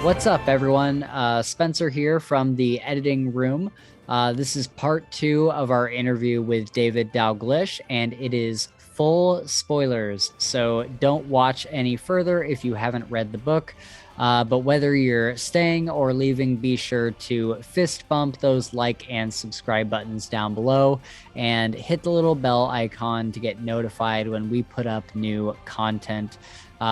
What's up, everyone? Spencer here from the editing room. This is part 2 of our interview with David Dalglish, and it is full spoilers, so don't watch any further if you haven't read the book. But whether you're staying or leaving, be sure to fist bump those like and subscribe buttons down below and hit the little bell icon to get notified when we put up new content.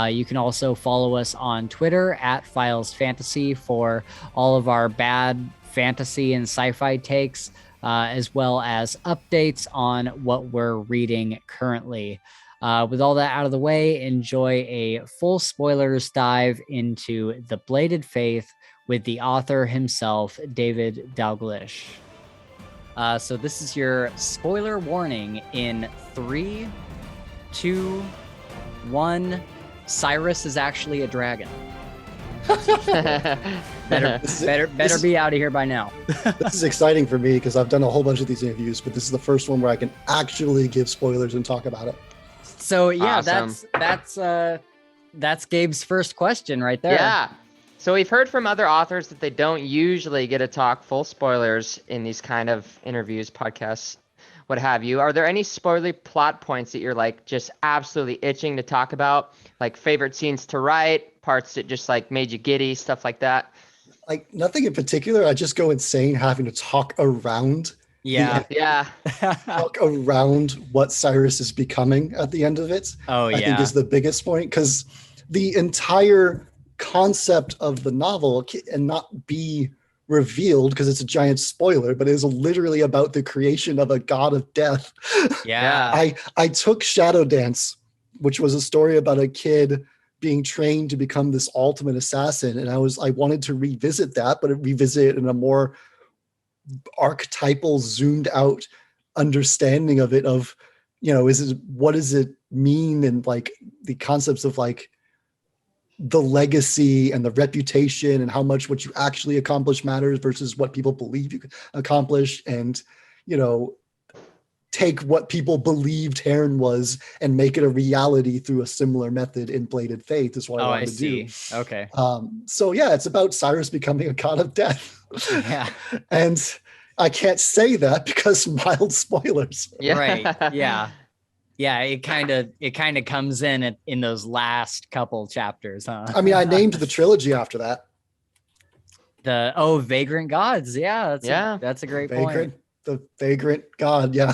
You can also follow us on Twitter at Files Fantasy for all of our bad fantasy and sci-fi takes, as well as updates on what we're reading currently. With all that out of the way, enjoy a full spoilers dive into The Bladed Faith with the author himself, David Dalglish. So this is your spoiler warning in 3, 2, 1. Cyrus is actually a dragon. better be out of here by now. This is exciting for me because I've done a whole bunch of these interviews, but this is the first one where I can actually give spoilers and talk about it. So yeah, Awesome. that's Gabe's first question right there. Yeah. So we've heard from other authors that they don't usually get to talk full spoilers in these kind of interviews, podcasts, what have you. Are there any spoilery plot points that you're like just absolutely itching to talk about? Like favorite scenes to write, parts that just like made you giddy, stuff like that? Like nothing in particular. I just go insane having to talk around. Yeah. Talk around what Cyrus is becoming at the end of it. I think is the biggest point, because the entire concept of the novel and not be revealed because it's a giant spoiler, but it is literally about the creation of a god of death. Yeah. I took Shadowdance, which was a story about a kid being trained to become this ultimate assassin, and I wanted to revisit that, but revisit it in a more archetypal, zoomed out understanding of it, of, you know, what does it mean, and like the concepts of like the legacy and the reputation and how much what you actually accomplish matters versus what people believe you can accomplish, and, you know, take what people believed Heron was and make it a reality through a similar method in Bladed Faith is what I wanted to do. Okay. So yeah, it's about Cyrus becoming a god of death. Yeah. And I can't say that because mild spoilers. Yeah. Right. Yeah. Yeah, it kind of comes in those last couple chapters, huh? I mean, I named the trilogy after that. Vagrant Gods. Yeah, that's a great point. The vagrant god, yeah.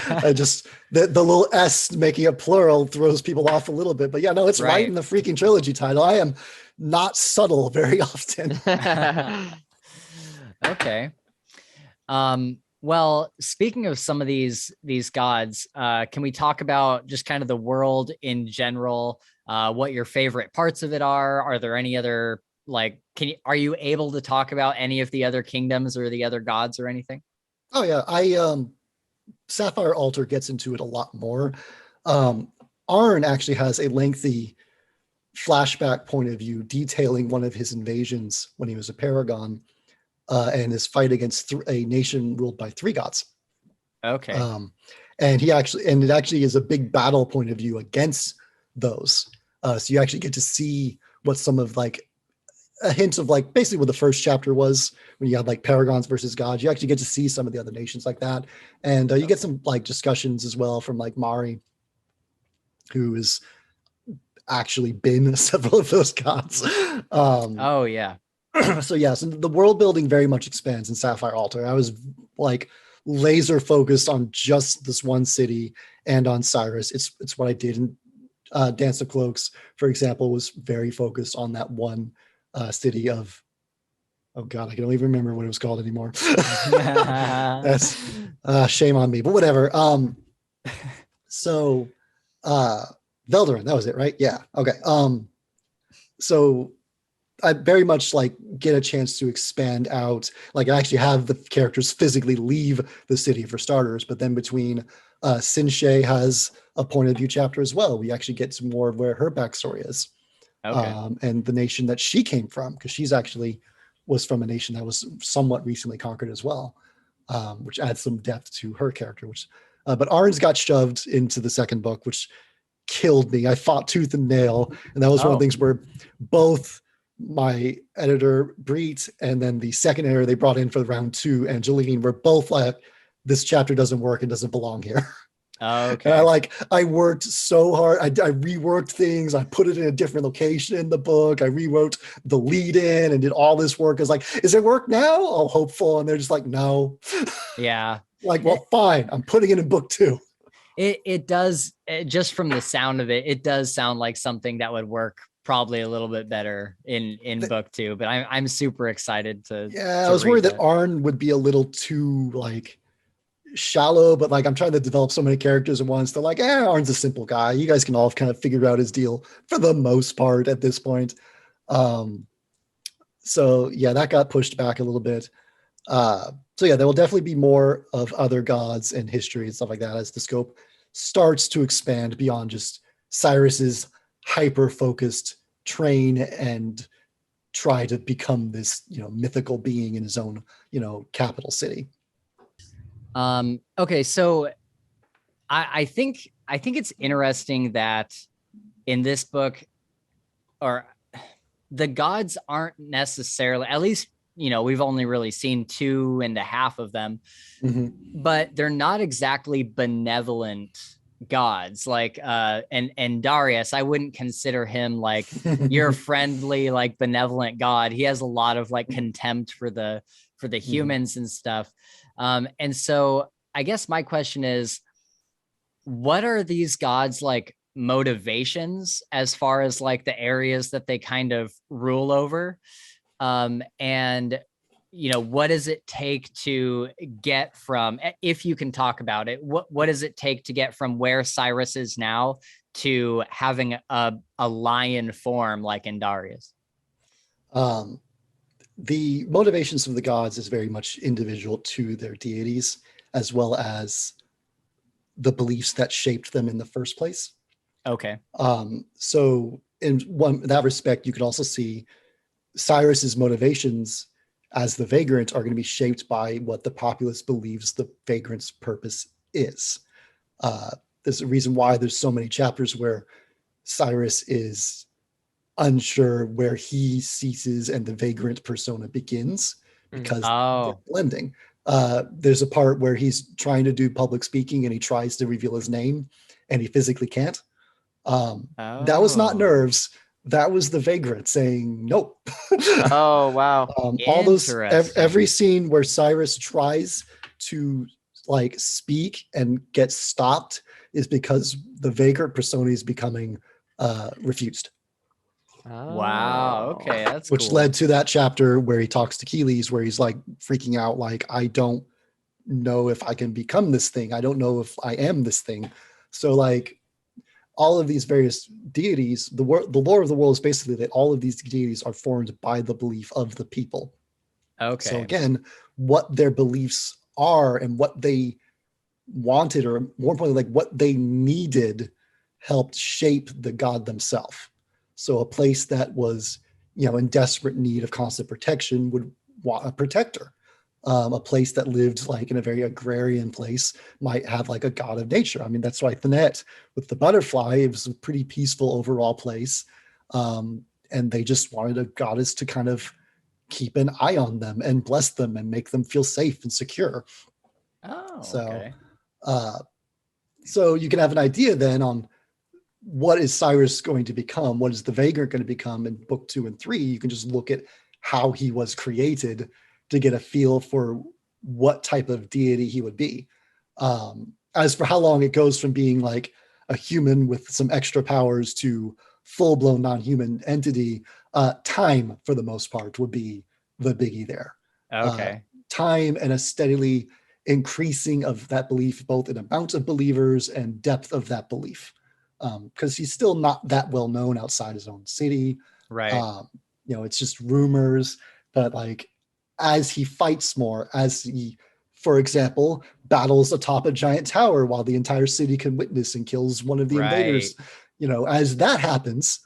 I just the little S making it plural throws people off a little bit, but yeah, no, it's right in the freaking trilogy title. I am not subtle very often. Okay. Well, speaking of some of these gods, can we talk about just kind of the world in general? What your favorite parts of it are? Are there any other, like, are you able to talk about any of the other kingdoms or the other gods or anything? Oh yeah, Sapphire Altar gets into it a lot more. Arn actually has a lengthy flashback point of view detailing one of his invasions when he was a paragon, and his fight against a nation ruled by 3 gods. Okay. And it actually is a big battle point of view against those. So you actually get to see what some of like a hint of like basically what the first chapter was when you had like paragons versus gods. You actually get to see some of the other nations like that. And you get some like discussions as well from like Mari, who has actually been several of those gods. Oh yeah. So yes, and the world building very much expands in Sapphire Altar. I was like laser focused on just this one city and on Cyrus. It's what I did in Dance of Cloaks, for example, was very focused on that one city of, oh god, I don't even remember what it was called anymore. That's shame on me, but whatever. So Veldarin, that was it, right? Yeah. Okay. So I very much like get a chance to expand out, like I actually have the characters physically leave the city for starters, but then between Sinshay has a point of view chapter as well. We actually get some more of where her backstory is. Okay. And the nation that she came from, because she's actually was from a nation that was somewhat recently conquered as well, which adds some depth to her character. But Arn's got shoved into the second book, which killed me. I fought tooth and nail, and that was one of the things where both my editor Breet and then the second editor they brought in for round 2, Angeline, were both like, this chapter doesn't work and doesn't belong here. Okay. And I worked so hard. I reworked things. I put it in a different location in the book. I rewrote the lead in and did all this work. I was like, is it work now? Oh, hopeful. And they're just like, no. Yeah. Like, well, fine. I'm putting it in book 2. It does, just from the sound of it, it does sound like something that would work probably a little bit better in book 2, but I'm super excited to. Yeah, I was worried that Arn would be a little too like shallow, but like I'm trying to develop so many characters at once. They're like, Arn's a simple guy. You guys can all kind of figure out his deal for the most part at this point. So yeah, that got pushed back a little bit. So yeah, there will definitely be more of other gods and history and stuff like that as the scope starts to expand beyond just Cyrus's hyper-focused train and try to become this, mythical being in his own, capital city. Okay, so I think it's interesting that in this book, or the gods aren't necessarily, at least we've only really seen 2.5 of them, but they're not exactly benevolent gods. Like and Darius, I wouldn't consider him like your friendly, like benevolent god. He has a lot of like contempt for the humans and stuff. And so I guess my question is, what are these gods like motivations as far as like the areas that they kind of rule over? And what does it take to get from, if you can talk about it, what does it take to get from where Cyrus is now to having a lion form like in Darius? The motivations of the gods is very much individual to their deities, as well as the beliefs that shaped them in the first place. Okay. So in that respect, you can also see Cyrus's motivations as the vagrant are going to be shaped by what the populace believes the vagrant's purpose is. There's a reason why there's so many chapters where Cyrus is unsure where he ceases and the vagrant persona begins, because they're blending. There's a part where he's trying to do public speaking and he tries to reveal his name and he physically can't. That was not nerves. That was the vagrant saying nope. Oh, wow. All those, every scene where Cyrus tries to like speak and get stopped is because the vagrant persona is becoming refused. Wow. Okay, that's which cool. led to that chapter where he talks to Keelys, where he's like freaking out, like, I don't know if I can become this thing. I don't know if I am this thing. So like all of these various deities, the lore of the world is basically that all of these deities are formed by the belief of the people. Okay. So again, what their beliefs are and what they wanted, or more importantly, like what they needed, helped shape the god themselves. So a place that was, in desperate need of constant protection would want a protector. A place that lived like in a very agrarian place might have like a god of nature. I mean, that's why Thanet with the butterfly, it was a pretty peaceful overall place. And they just wanted a goddess to kind of keep an eye on them and bless them and make them feel safe and secure. Okay. So you can have an idea then on what is Cyrus going to become? What is the vagrant going to become in book 2 and 3? You can just look at how he was created to get a feel for what type of deity he would be. As for how long it goes from being like a human with some extra powers to full-blown non-human entity, time for the most part would be the biggie there. Okay. Time and a steadily increasing of that belief, both in amount of believers and depth of that belief. Because he's still not that well known outside his own city. Right. It's just rumors, but like as he fights more, as he, for example, battles atop a giant tower while the entire city can witness and kills one of the invaders, as that happens,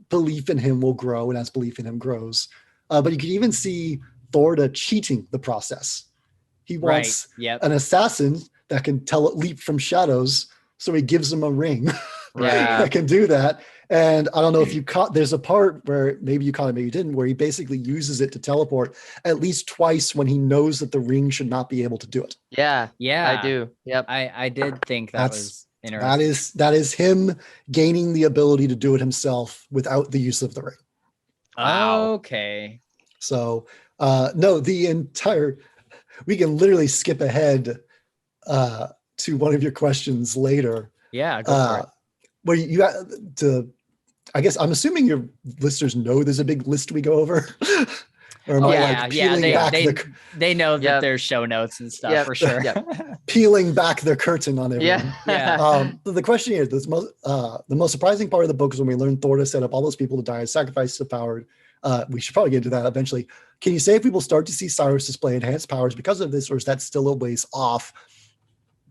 belief in him will grow, and as belief in him grows. But you can even see Thorda cheating the process. He wants an assassin that can leap from shadows, so he gives him a ring. Yeah. that can do that. And I don't know if you caught, there's a part where maybe you caught it, maybe you didn't, where he basically uses it to teleport at least twice when he knows that the ring should not be able to do it. Yeah. Yeah. I do. Yep. I did think that was That interesting. that is him gaining the ability to do it himself without the use of the ring. Wow. Okay. So no, we can literally skip ahead to one of your questions later. Yeah, go for it. Where you have to, I guess I'm assuming your listeners know there's a big list we go over. Or am I like peeling back they know that there's show notes and stuff for sure. Peeling back the curtain on everyone. Yeah. The question here, the most surprising part of the book is when we learn Thor to set up all those people to die as sacrifices of power. We should probably get into that eventually. Can you say if we will start to see Cyrus display enhanced powers because of this, or is that still a ways off?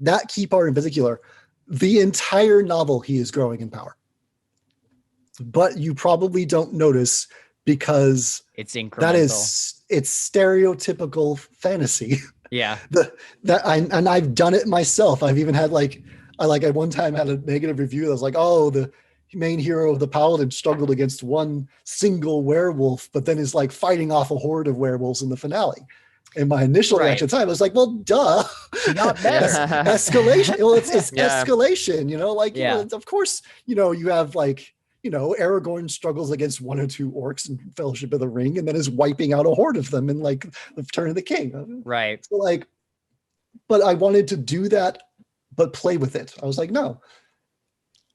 That key part in particular, the entire novel, he is growing in power. But you probably don't notice because it's incremental. It's stereotypical fantasy. Yeah. I've done it myself. I've even had I at one time had a negative review that was like, oh, the main hero of the Paladin struggled against one single werewolf, but then is like fighting off a horde of werewolves in the finale. And my initial reaction at the time, I was like, well, duh. Not better. Escalation. Well, it's escalation, you know, of course, you have Aragorn struggles against one or two orcs in Fellowship of the Ring and then is wiping out a horde of them in the Return of the King. Right. So but I wanted to do that, but play with it. I was like, no.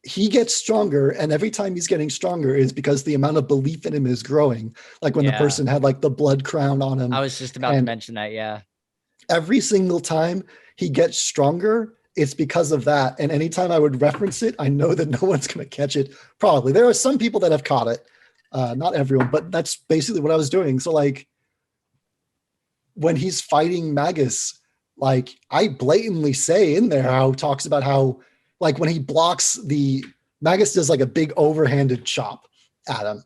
He gets stronger, and every time he's getting stronger is because the amount of belief in him is growing. Like when the person had the blood crown on him. I was just about to mention that, yeah. Every single time he gets stronger, it's because of that. And anytime I would reference it, I know that no one's going to catch it. Probably. There are some people that have caught it. Not everyone, but that's basically what I was doing. So when he's fighting Magus, I blatantly say in there how he talks about how when he blocks Magus does a big overhanded chop at him,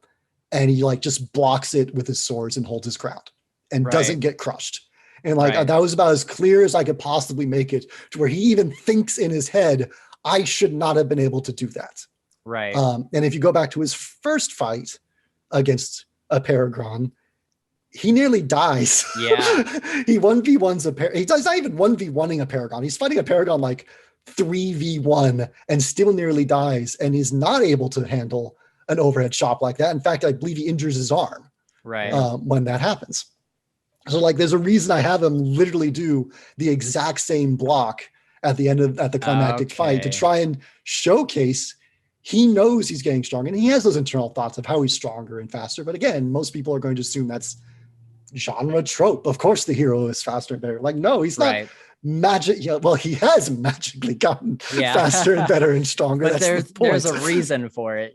and he just blocks it with his swords and holds his ground and doesn't get crushed. And that was about as clear as I could possibly make it, to where he even thinks in his head, I should not have been able to do that. Right. And if you go back to his first fight against a Paragon, he nearly dies. Yeah. He 1v1s a Paragon. He's not even 1v1ing a Paragon. He's fighting a Paragon 3v1 and still nearly dies, and is not able to handle an overhead chop like that. In fact, I believe he injures his arm when that happens. So there's a reason I have him literally do the exact same block at the end at the climactic fight to try and showcase he knows he's getting stronger, and he has those internal thoughts of how he's stronger and faster. But again, most people are going to assume that's genre trope. Of course the hero is faster and better. No, he's not. Magic, he has magically gotten faster and better and stronger. But there's a reason for it.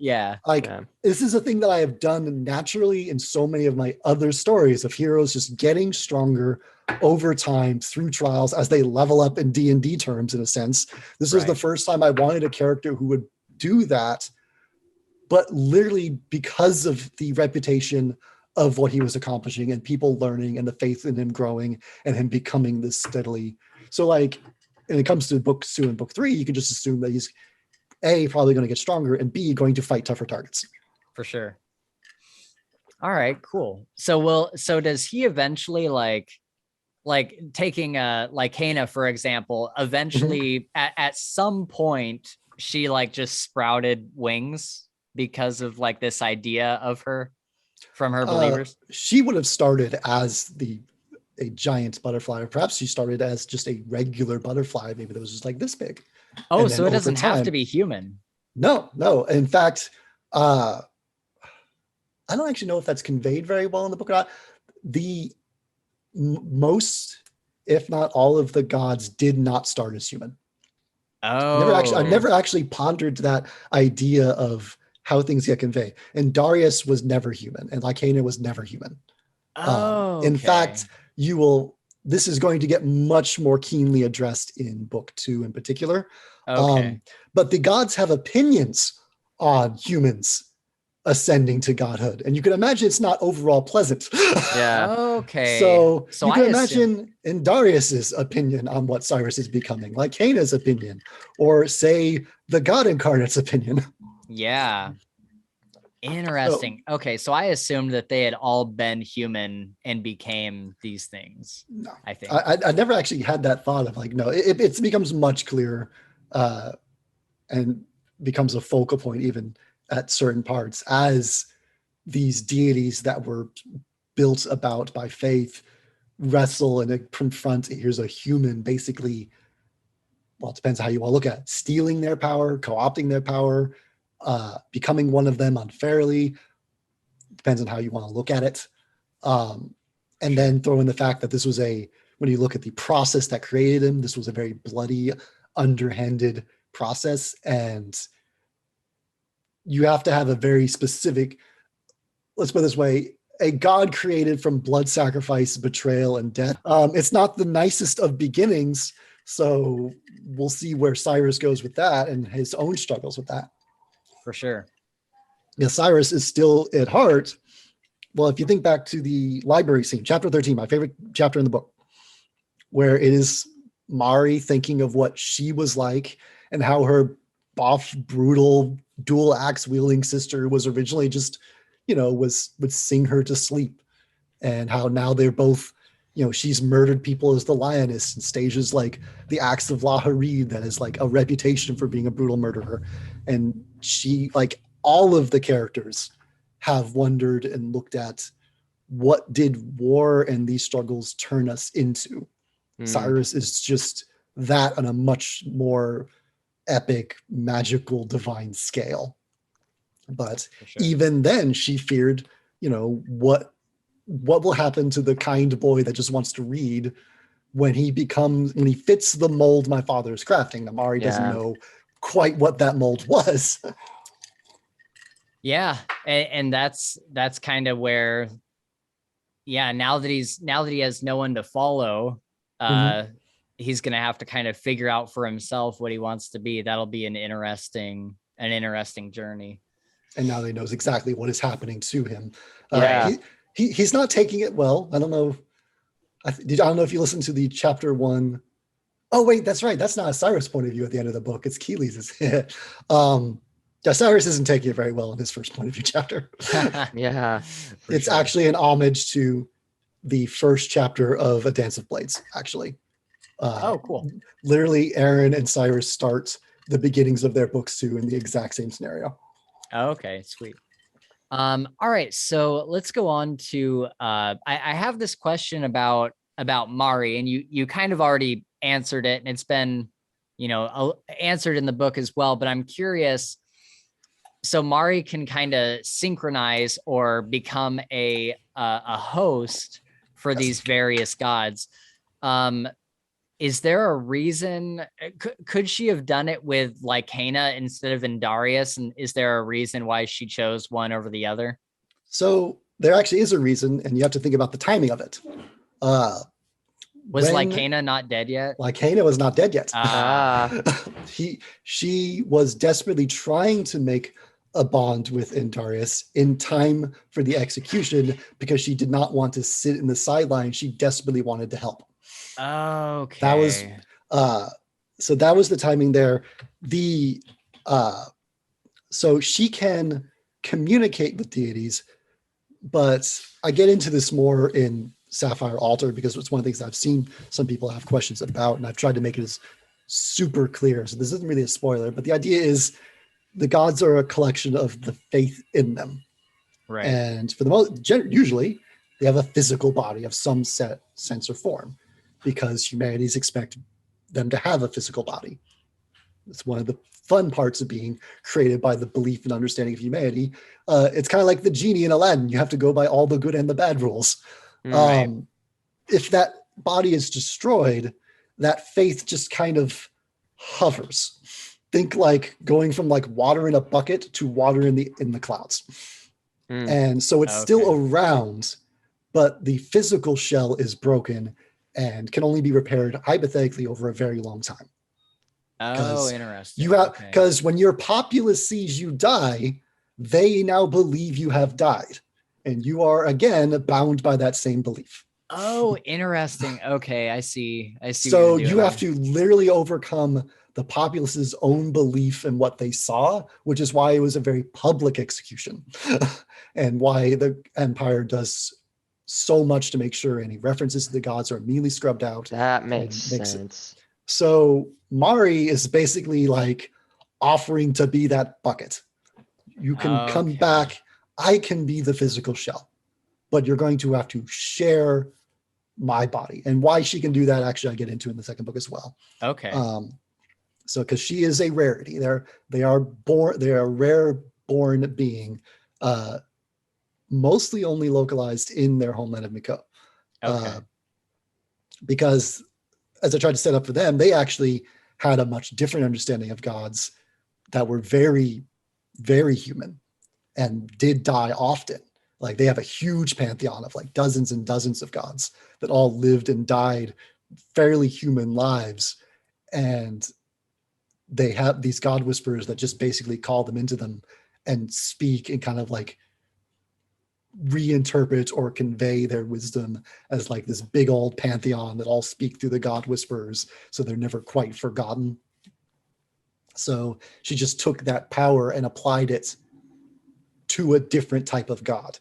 This is a thing that I have done naturally in so many of my other stories of heroes just getting stronger over time through trials as they level up in D&D terms, in a sense. This is the first time I wanted a character who would do that, but literally because of the reputation of what he was accomplishing and people learning and the faith in him growing and him becoming this steadily. So when it comes to book 2 and book 3, you can just assume that he's A, probably going to get stronger, and B, going to fight tougher targets. For sure. All right, cool. So does he eventually taking Hannah, for example, eventually at some point she just sprouted wings because of this idea of her from her believers? She would have started as a giant butterfly, or perhaps she started as just a regular butterfly. Maybe that was just this big. Oh, so it doesn't have to be human. No. In fact, I don't actually know if that's conveyed very well in the book or not. Most, if not all of the gods did not start as human. Oh, I've never actually pondered that idea of how things get conveyed. And Darius was never human, and Lycaena was never human. In fact, this is going to get much more keenly addressed in book 2 in particular. But the gods have opinions on humans ascending to godhood. And you can imagine it's not overall pleasant. Yeah. Okay. So you can I imagine in Darius's opinion on what Cyrus is becoming, like Cana's opinion, or say the God incarnate's opinion. Yeah. Interesting. Okay, so I assumed that they had all been human and became these things. No, I think I never actually had that thought of like, no, it becomes much clearer and becomes a focal point even at certain parts as these deities that were built about by faith wrestle and confront, here's a human basically, well, it depends how you want to look at it, stealing their power, co-opting their power, becoming one of them unfairly. Depends on how you want to look at it. And then throw in the fact that this was when you look at the process that created him, this was a very bloody, underhanded process. And you have to have a very specific, let's put it this way, a God created from blood sacrifice, betrayal, and death. It's not the nicest of beginnings. So we'll see where Cyrus goes with that and his own struggles with that. for sure. Yeah, Cyrus is still at heart. Well, if you think back to the library scene, chapter 13, my favorite chapter in the book, where it is Mari thinking of what she was like and how her buff, brutal, dual axe wielding sister was originally just, would sing her to sleep, and how now they're both, she's murdered people as the lioness and stages like the acts of Laharid that is like a reputation for being a brutal murderer. And she, like all of the characters, have wondered and looked at what did war and these struggles turn us into. Cyrus is just that on a much more epic, magical, divine scale. But sure. even then she feared, what will happen to the kind boy that just wants to read when he fits the mold my father is crafting. Amari doesn't know quite what that mold was. Yeah. And that's kind of where, now that he has no one to follow, he's going to have to kind of figure out for himself what he wants to be. That'll be an interesting journey. And now he knows exactly what is happening to him. Yeah. He's not taking it well. I don't know. I don't know if you listened to the chapter 1. Oh, wait, that's right. That's not a Cyrus point of view at the end of the book. It's Keeley's. Cyrus isn't taking it very well in his first point of view chapter. Yeah. It's actually an homage to the first chapter of A Dance of Blades, actually. Cool. Literally, Aaron and Cyrus start the beginnings of their books too in the exact same scenario. Okay, sweet. All right, so let's go on to I have this question about Mari, and you kind of already answered it, and it's been answered in the book as well, but I'm curious. So Mari can kind of synchronize or become a host for these various gods. Is there a reason? Could she have done it with Lycaena instead of in Darius? And is there a reason why she chose one over the other? So there actually is a reason, and you have to think about the timing of it. Was Lycaena not dead yet? Lycaena was not dead yet. She was desperately trying to make a bond with Darius in time for the execution because she did not want to sit in the sidelines. She desperately wanted to help. Okay. That was so that was the timing there. So she can communicate with deities, but I get into this more in Sapphire Altar because it's one of the things I've seen some people have questions about, and I've tried to make it as super clear. So this isn't really a spoiler, but the idea is the gods are a collection of the faith in them. Right. And for the most, usually they have a physical body of some sense or form, because humanities expect them to have a physical body. It's one of the fun parts of being created by the belief and understanding of humanity. It's kind of like the genie in Aladdin. You have to go by all the good and the bad rules. Right. If that body is destroyed, that faith just kind of hovers. Think like going from like water in a bucket to water in the clouds. And so it's still around, but the physical shell is broken and can only be repaired hypothetically over a very long time. Oh, interesting. Because when your populace sees you die, they now believe you have died, and you are again bound by that same belief. Oh, interesting. Okay, I see. So what you're you doing have to literally overcome the populace's own belief in what they saw, which is why it was a very public execution and why the Empire does so much to make sure any references to the gods are immediately scrubbed out. That makes and sense. So Mari is basically like offering to be that bucket. You can come Okay. back. I can be the physical shell, but you're going to have to share my body. And why she can do that, actually, I get into in the second book as well. Okay. So because she is a rarity. They are a rare born being, mostly only localized in their homeland of Miko. Okay. Because as I tried to set up for them, they actually had a much different understanding of gods that were very, very human and did die often. Like they have a huge pantheon of like dozens and dozens of gods that all lived and died fairly human lives. And they have these god whisperers that just basically call them into them and speak and kind of like reinterpret or convey their wisdom as like this big old pantheon that all speak through the god whisperers, so they're never quite forgotten. So she just took that power and applied it to a different type of god.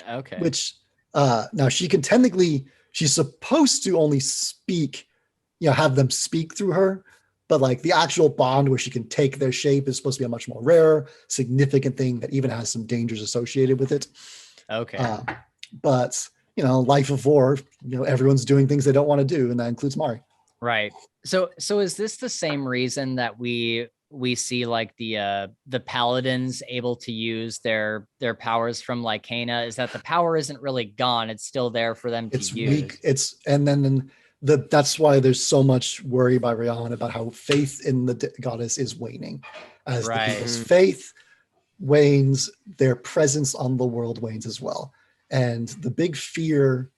Okay. Which now she can technically, she's supposed to only speak, have them speak through her, but like the actual bond where she can take their shape is supposed to be a much more rare, significant thing that even has some dangers associated with it. Okay. But life of war, everyone's doing things they don't want to do, and that includes Mari. Right. So is this the same reason that we see like the paladins able to use their powers from Lycana? Is that the power isn't really gone, it's still there for them to It's use. weak. That's why there's so much worry by Rhiannon about how faith in the goddess is waning. As the people's faith wanes, their presence on the world wanes as well. And the big fear,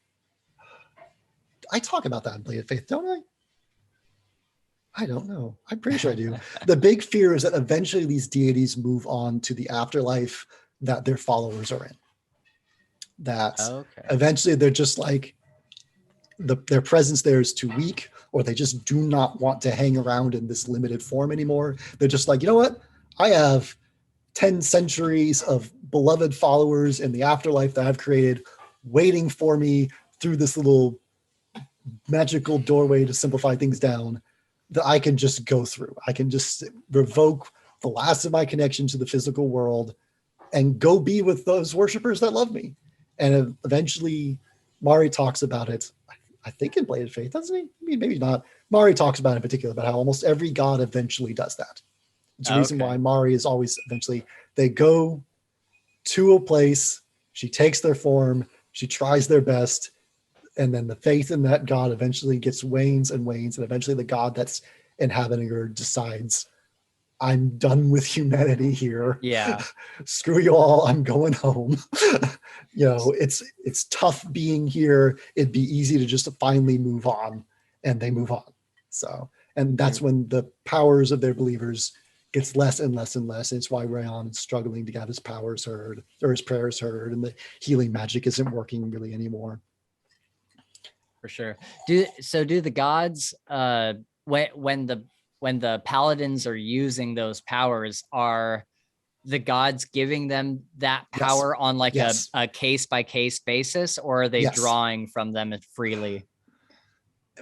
I talk about that in Bladed Faith, don't I? I don't know. I'm pretty sure I do. The big fear is that eventually these deities move on to the afterlife that their followers are in. That eventually they're just like, their presence there is too weak, or they just do not want to hang around in this limited form anymore. They're just like, you know what? I have 10 centuries of beloved followers in the afterlife that I've created waiting for me through this little magical doorway to simplify things down that I can just go through. I can just revoke the last of my connection to the physical world and go be with those worshipers that love me. And eventually Mari talks about it, I think in Bladed Faith, doesn't he? I mean, maybe not. Mari talks about it in particular, about how almost every god eventually does that. It's the reason why Mari is always eventually, they go to a place, she takes their form, she tries their best, and then the faith in that god eventually gets wanes and wanes, and eventually the god that's inhabiting her decides, I'm done with humanity here. Yeah. Screw you all, I'm going home. It's tough being here. It'd be easy to just finally move on, and they move on. So, and that's when the powers of their believers gets less and less and less. It's why Rayon is struggling to have his powers heard or his prayers heard, and the healing magic isn't working really anymore. For sure. Do the gods when the paladins are using those powers, are the gods giving them that power on like a case by case basis, or are they drawing from them freely?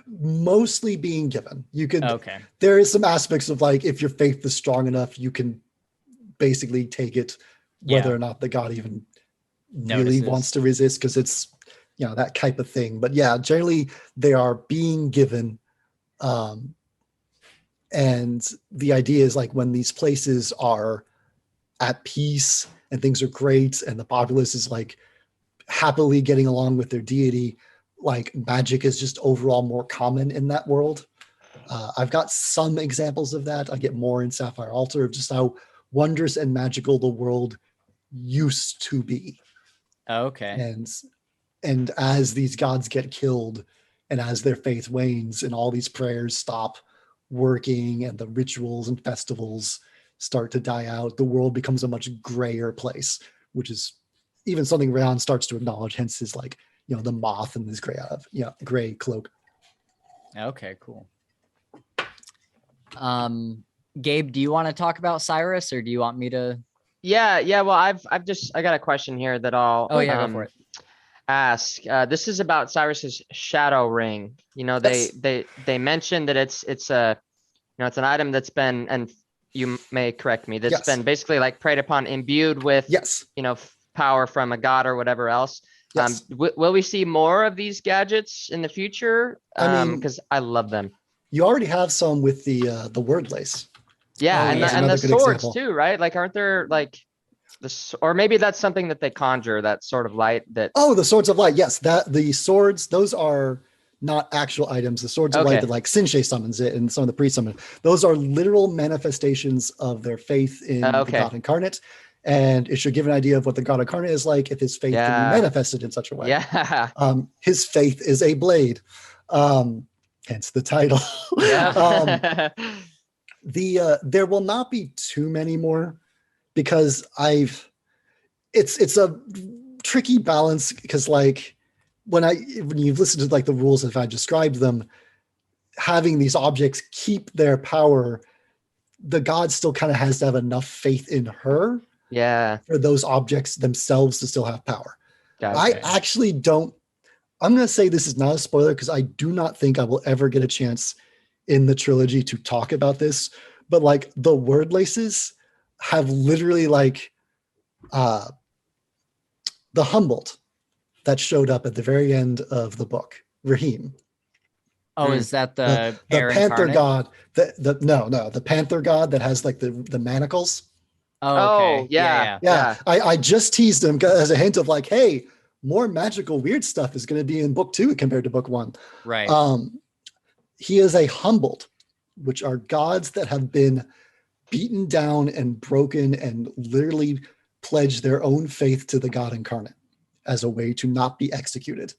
Mostly being given. You could there is some aspects of like, if your faith is strong enough, you can basically take it whether or not the god even really wants to resist, because it's that type of thing. But yeah, generally they are being given. And the idea is like, when these places are at peace and things are great and the populace is like happily getting along with their deity, like magic is just overall more common in that world. I've got some examples of that. I get more in Sapphire Altar of just how wondrous and magical the world used to be. And as these gods get killed and as their faith wanes and all these prayers stop working and the rituals and festivals start to die out. The world becomes a much grayer place, which is even something Rayon starts to acknowledge, hence his like, the moth and his gray cloak. Okay, cool. Gabe, do you want to talk about Cyrus, or do you want me to? Yeah. Well, I got a question here that I'll Go for it. ask. This is about Cyrus's shadow ring. Yes. They mentioned that it's a it's an item that's been, and you may correct me, that's been basically like preyed upon, imbued with power from a god or whatever else. Yes. Will we see more of these gadgets in the future? Because I love them. You already have some with the word lace. Yeah, and the swords too, right? Like, aren't there like or maybe that's something that they conjure, that sort of light that. Oh, the swords of light. Yes, the swords, those are not actual items. The swords of light that like Sinche summons it and some of the priests summon. Those are literal manifestations of their faith in the God incarnate. And it should give an idea of what the God incarnate is like if his faith can be manifested in such a way. Yeah. His faith is a blade. Hence the title. Yeah. There will not be too many more because it's a tricky balance, because like when you've listened to like the rules, if I described them, having these objects keep their power, the god still kind of has to have enough faith in her for those objects themselves to still have power. Gotcha. I actually don't, I'm going to say this is not a spoiler because I do not think I will ever get a chance in the trilogy to talk about this, but like the word laces have literally like the Humboldt that showed up at the very end of the book, Raheem. Oh, is that the panther god? The panther god that has like the manacles. Oh, okay. Yeah. I just teased him as a hint of like, hey, more magical weird stuff is going to be in book 2 compared to book 1. Right. He is a Humboldt, which are gods that have been beaten down and broken and literally pledged their own faith to the God incarnate as a way to not be executed.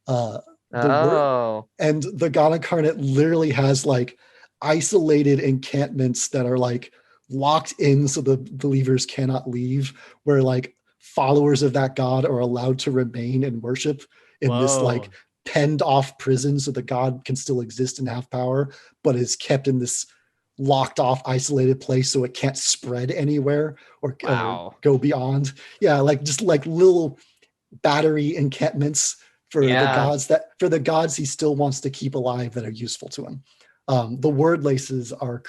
And the God incarnate literally has like isolated encampments that are like locked in so the believers cannot leave, where like followers of that god are allowed to remain and worship in this like penned off prison so the god can still exist and have power, but is kept in this locked off isolated place so it can't spread anywhere or go beyond. Like just like little battery encampments for the gods he still wants to keep alive that are useful to him. The word laces are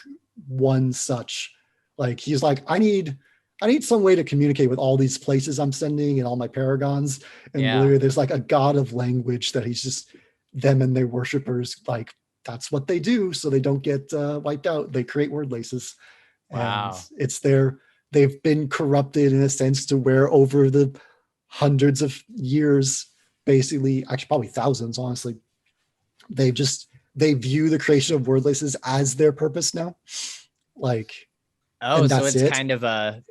one such. Like he's like, I need some way to communicate with all these places I'm sending and all my paragons. And literally there's like a god of language that he's just, them and their worshipers, like that's what they do so they don't get wiped out. They create word laces. Wow. And they've been corrupted in a sense to where over the hundreds of years, basically, actually probably thousands, honestly, they view the creation of word laces as their purpose now. Like, so it's kind of a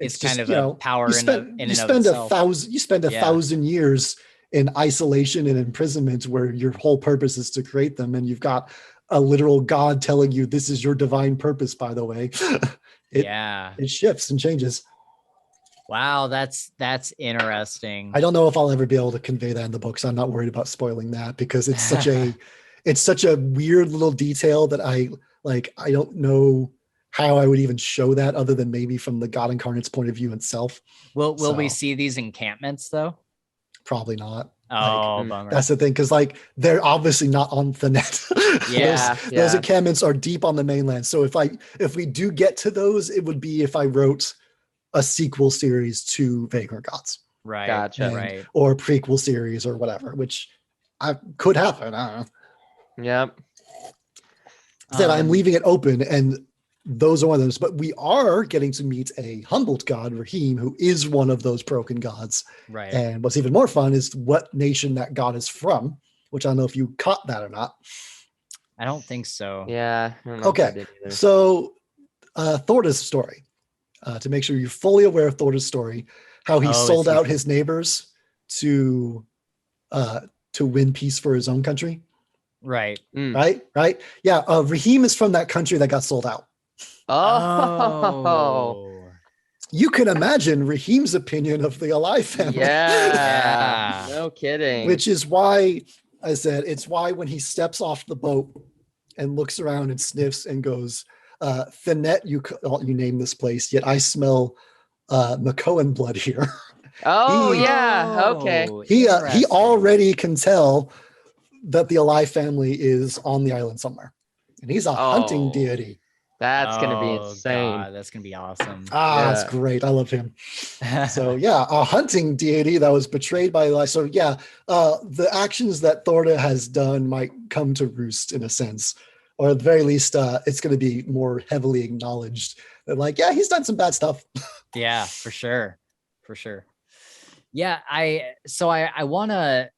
power in and of itself. You spend 1,000 years in isolation and imprisonment where your whole purpose is to create them, and you've got a literal god telling you this is your divine purpose, by the way. It shifts and changes. Wow, that's interesting. I don't know if I'll ever be able to convey that in the books. I'm not worried about spoiling that because it's such a weird little detail that I don't know how I would even show that other than maybe from the God incarnate's point of view itself. Will we see these encampments though? Probably not. Bummer. That's the thing, because like they're obviously not on the net. Those encampments are deep on the mainland. So if we do get to those, it would be if I wrote a sequel series to Vagrant Gods. Right. Gotcha. Or prequel series or whatever, which could happen. I don't know. Yep. That I'm leaving it open, and those are one of those, but we are getting to meet a Humboldt god, Raheem, who is one of those broken gods. Right. And what's even more fun is what nation that god is from, which I don't know if you caught that or not. I don't think so. Yeah. I don't know okay. So Thorda's story, to make sure you're fully aware of Thorda's story, how he sold out his neighbors to win peace for his own country. Right. Right. Yeah. Raheem is from that country that got sold out. Oh, You can imagine Raheem's opinion of the Alive family. yeah. Yeah. No kidding. Which is why I said it's why when he steps off the boat and looks around and sniffs and goes, Thanet, you name this place, yet I smell McCohen blood here. Oh, He- yeah. Okay. He interesting. already can tell that the Alive family is on the island somewhere. And he's a hunting Oh. deity. That's going to be Oh, insane. God, that's gonna be awesome. That's Yeah. great. I love him. So yeah, a hunting deity that was betrayed by Eli. So yeah, the actions that Thorda has done might come to roost in a sense, or at the very least, it's going to be more heavily acknowledged that like, yeah, he's done some bad stuff. Yeah, for sure. For sure. Yeah, I wanna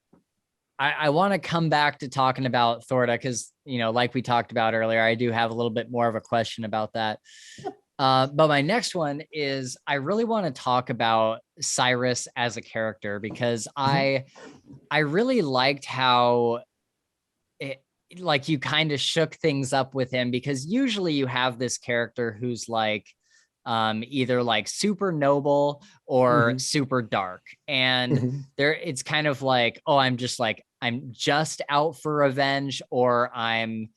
come back to talking about Thorda because like we talked about earlier, I do have a little bit more of a question about that. But my next one is I really want to talk about Cyrus as a character because I really liked how like you kind of shook things up with him, because usually you have this character who's like either like super noble or super dark, and there it's kind of like, oh, I'm just out for revenge, or I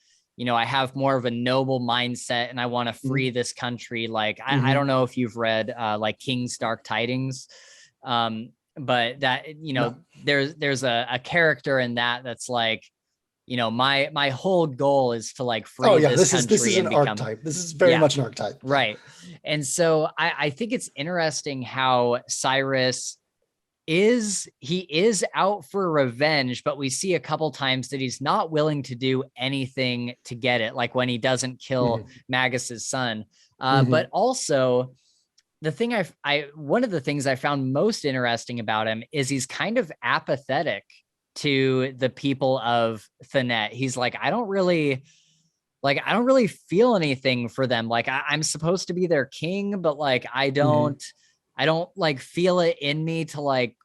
have more of a noble mindset and I want to free this country. Like I don't know if you've read like King's Dark Tidings, but that there's a character in that's like, my whole goal is to like free this country. This is an archetype. This is very much an archetype. Right. And so I think it's interesting how Cyrus is out for revenge, but we see a couple times that he's not willing to do anything to get it, like when he doesn't kill Magus's son. But also the thing one of the things I found most interesting about him is he's kind of apathetic to the people of Thanet. He's like, I don't really feel anything for them. Like I'm supposed to be their king, but like I don't like feel it in me to like,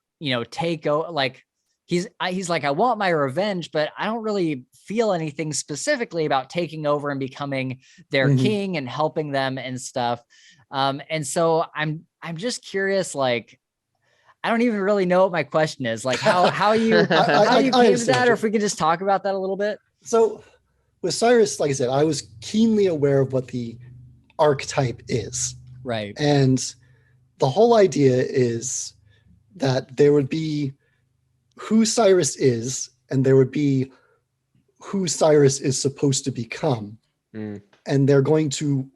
take over. Like he's like, I want my revenge, but I don't really feel anything specifically about taking over and becoming their king and helping them and stuff. And so I'm just curious, like, I don't even really know what my question is. Like how you came to that, or if we could just talk about that a little bit. So with Cyrus, like I said, I was keenly aware of what the archetype is. Right. And the whole idea is that there would be who Cyrus is, and there would be who Cyrus is supposed to become. And they're going to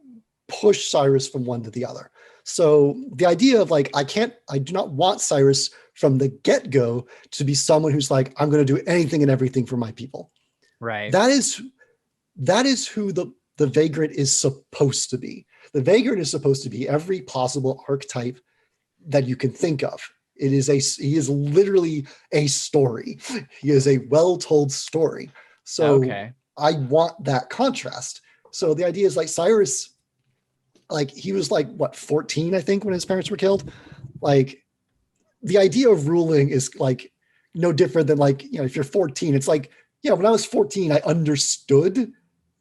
push Cyrus from one to the other. So the idea of like, I do not want Cyrus from the get-go to be someone who's like, I'm going to do anything and everything for my people. Right. That is who the Vagrant is supposed to be. The Vagrant is supposed to be every possible archetype that you can think of. He is literally a story. He is a well-told story. So I want that contrast. So the idea is like Cyrus, like he was like, what, 14, I think, when his parents were killed. Like the idea of ruling is like no different than like, if you're 14, it's like, when I was 14, I understood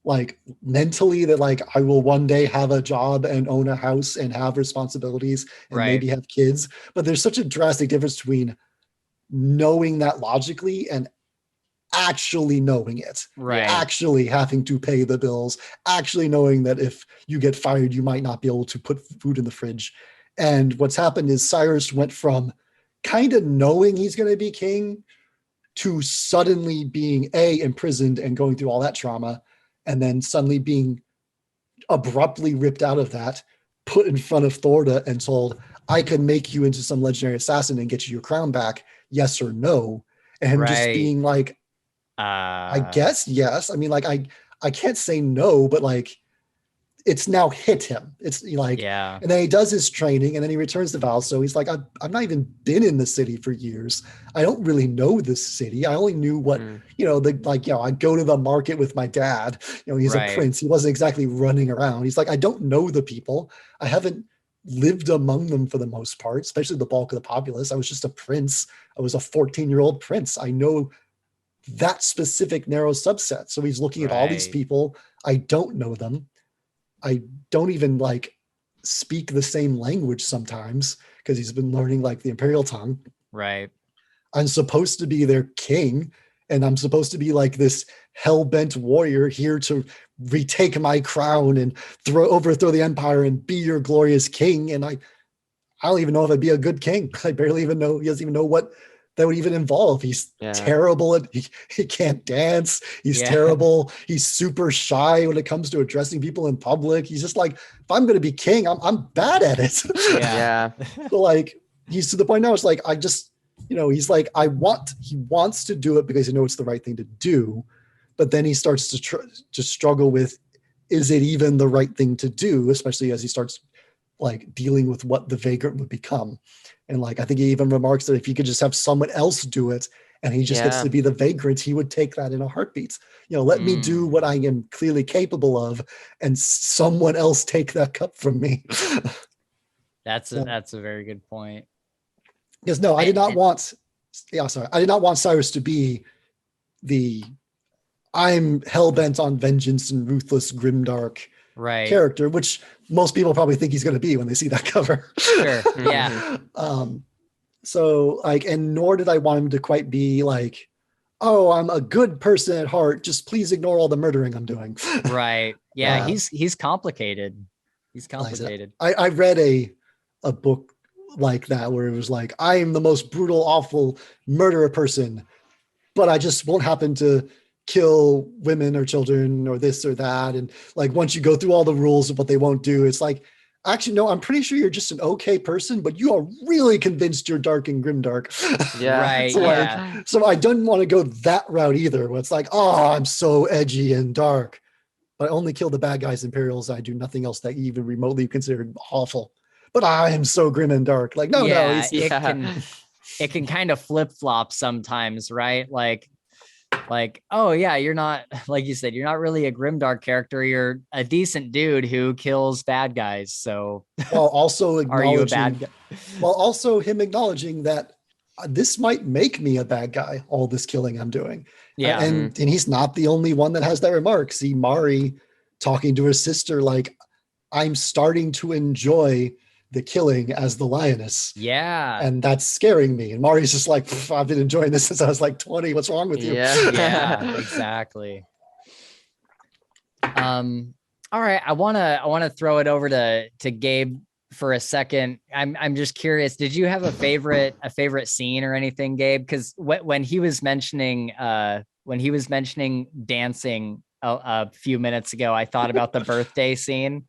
like mentally that like I will one day have a job and own a house and have responsibilities and maybe have kids. But there's such a drastic difference between knowing that logically and actually knowing it, actually having to pay the bills, actually knowing that if you get fired, you might not be able to put food in the fridge. And what's happened is Cyrus went from kind of knowing he's going to be king to suddenly being imprisoned and going through all that trauma, and then suddenly being abruptly ripped out of that, put in front of Thorda and told, I can make you into some legendary assassin and get you your crown back, yes or no. And just being like, I guess yes. I mean, like I can't say no, but like it's now hit him. It's like, and then he does his training and then he returns to Val. So he's like, I've not even been in the city for years. I don't really know this city. I only knew what, I go to the market with my dad, he's a prince. He wasn't exactly running around. He's like, I don't know the people. I haven't lived among them for the most part, especially the bulk of the populace. I was just a prince. I was a 14-year-old prince. I know that specific narrow subset. So he's looking at all these people. I don't know them. I don't even like speak the same language sometimes because he's been learning like the Imperial tongue. Right. I'm supposed to be their king, and I'm supposed to be like this hell-bent warrior here to retake my crown and overthrow the empire and be your glorious king. And I don't even know if I'd be a good king. I barely even know. He doesn't even know what that would even involve. He's terrible at, he can't dance. He's terrible. He's super shy when it comes to addressing people in public. He's just like, if I'm going to be king, I'm bad at it. Yeah. So like, he's to the point now, it's like, I just, he's like, he wants to do it because he knows it's the right thing to do. But then he starts to struggle with, is it even the right thing to do? Especially as he starts like dealing with what the vagrant would become. And like, I think he even remarks that if he could just have someone else do it and he just gets to be the vagrant, he would take that in a heartbeat. Let me do what I am clearly capable of and someone else take that cup from me. That's a very good point. Because no, I did not want Cyrus to be I'm hell-bent on vengeance and ruthless, grimdark character, which most people probably think he's going to be when they see that cover. Sure. Yeah. So like, and nor did I want him to quite be like, oh, I'm a good person at heart. Just please ignore all the murdering I'm doing. Right. Yeah. He's complicated. He's complicated. I read a book like that where it was like, I am the most brutal, awful murderer person, but I just won't happen to kill women or children or this or that. And like, once you go through all the rules of what they won't do, it's like, actually, no, I'm pretty sure you're just an okay person, but you are really convinced you're dark and grimdark. Yeah. Right. So I didn't want to go that route either, where it's like, oh, I'm so edgy and dark, but I only kill the bad guys, Imperials. I do nothing else that you even remotely considered awful, but I am so grim and dark. Like, it can kind of flip-flop sometimes, right? Like, oh yeah, you're not, like you said, you're not really a grimdark character. You're a decent dude who kills bad guys. So while also are you a bad guy? While also him acknowledging that this might make me a bad guy, all this killing I'm doing. Yeah. And he's not the only one that has that remark. See Mari talking to her sister, like, I'm starting to enjoy the killing as the lioness. Yeah. And that's scaring me. And Mari's just like, I've been enjoying this since I was like 20. What's wrong with you? Yeah, exactly. All right. I wanna throw it over to Gabe for a second. I'm just curious. Did you have a favorite scene or anything, Gabe? Because when he was mentioning dancing a few minutes ago, I thought about the birthday scene.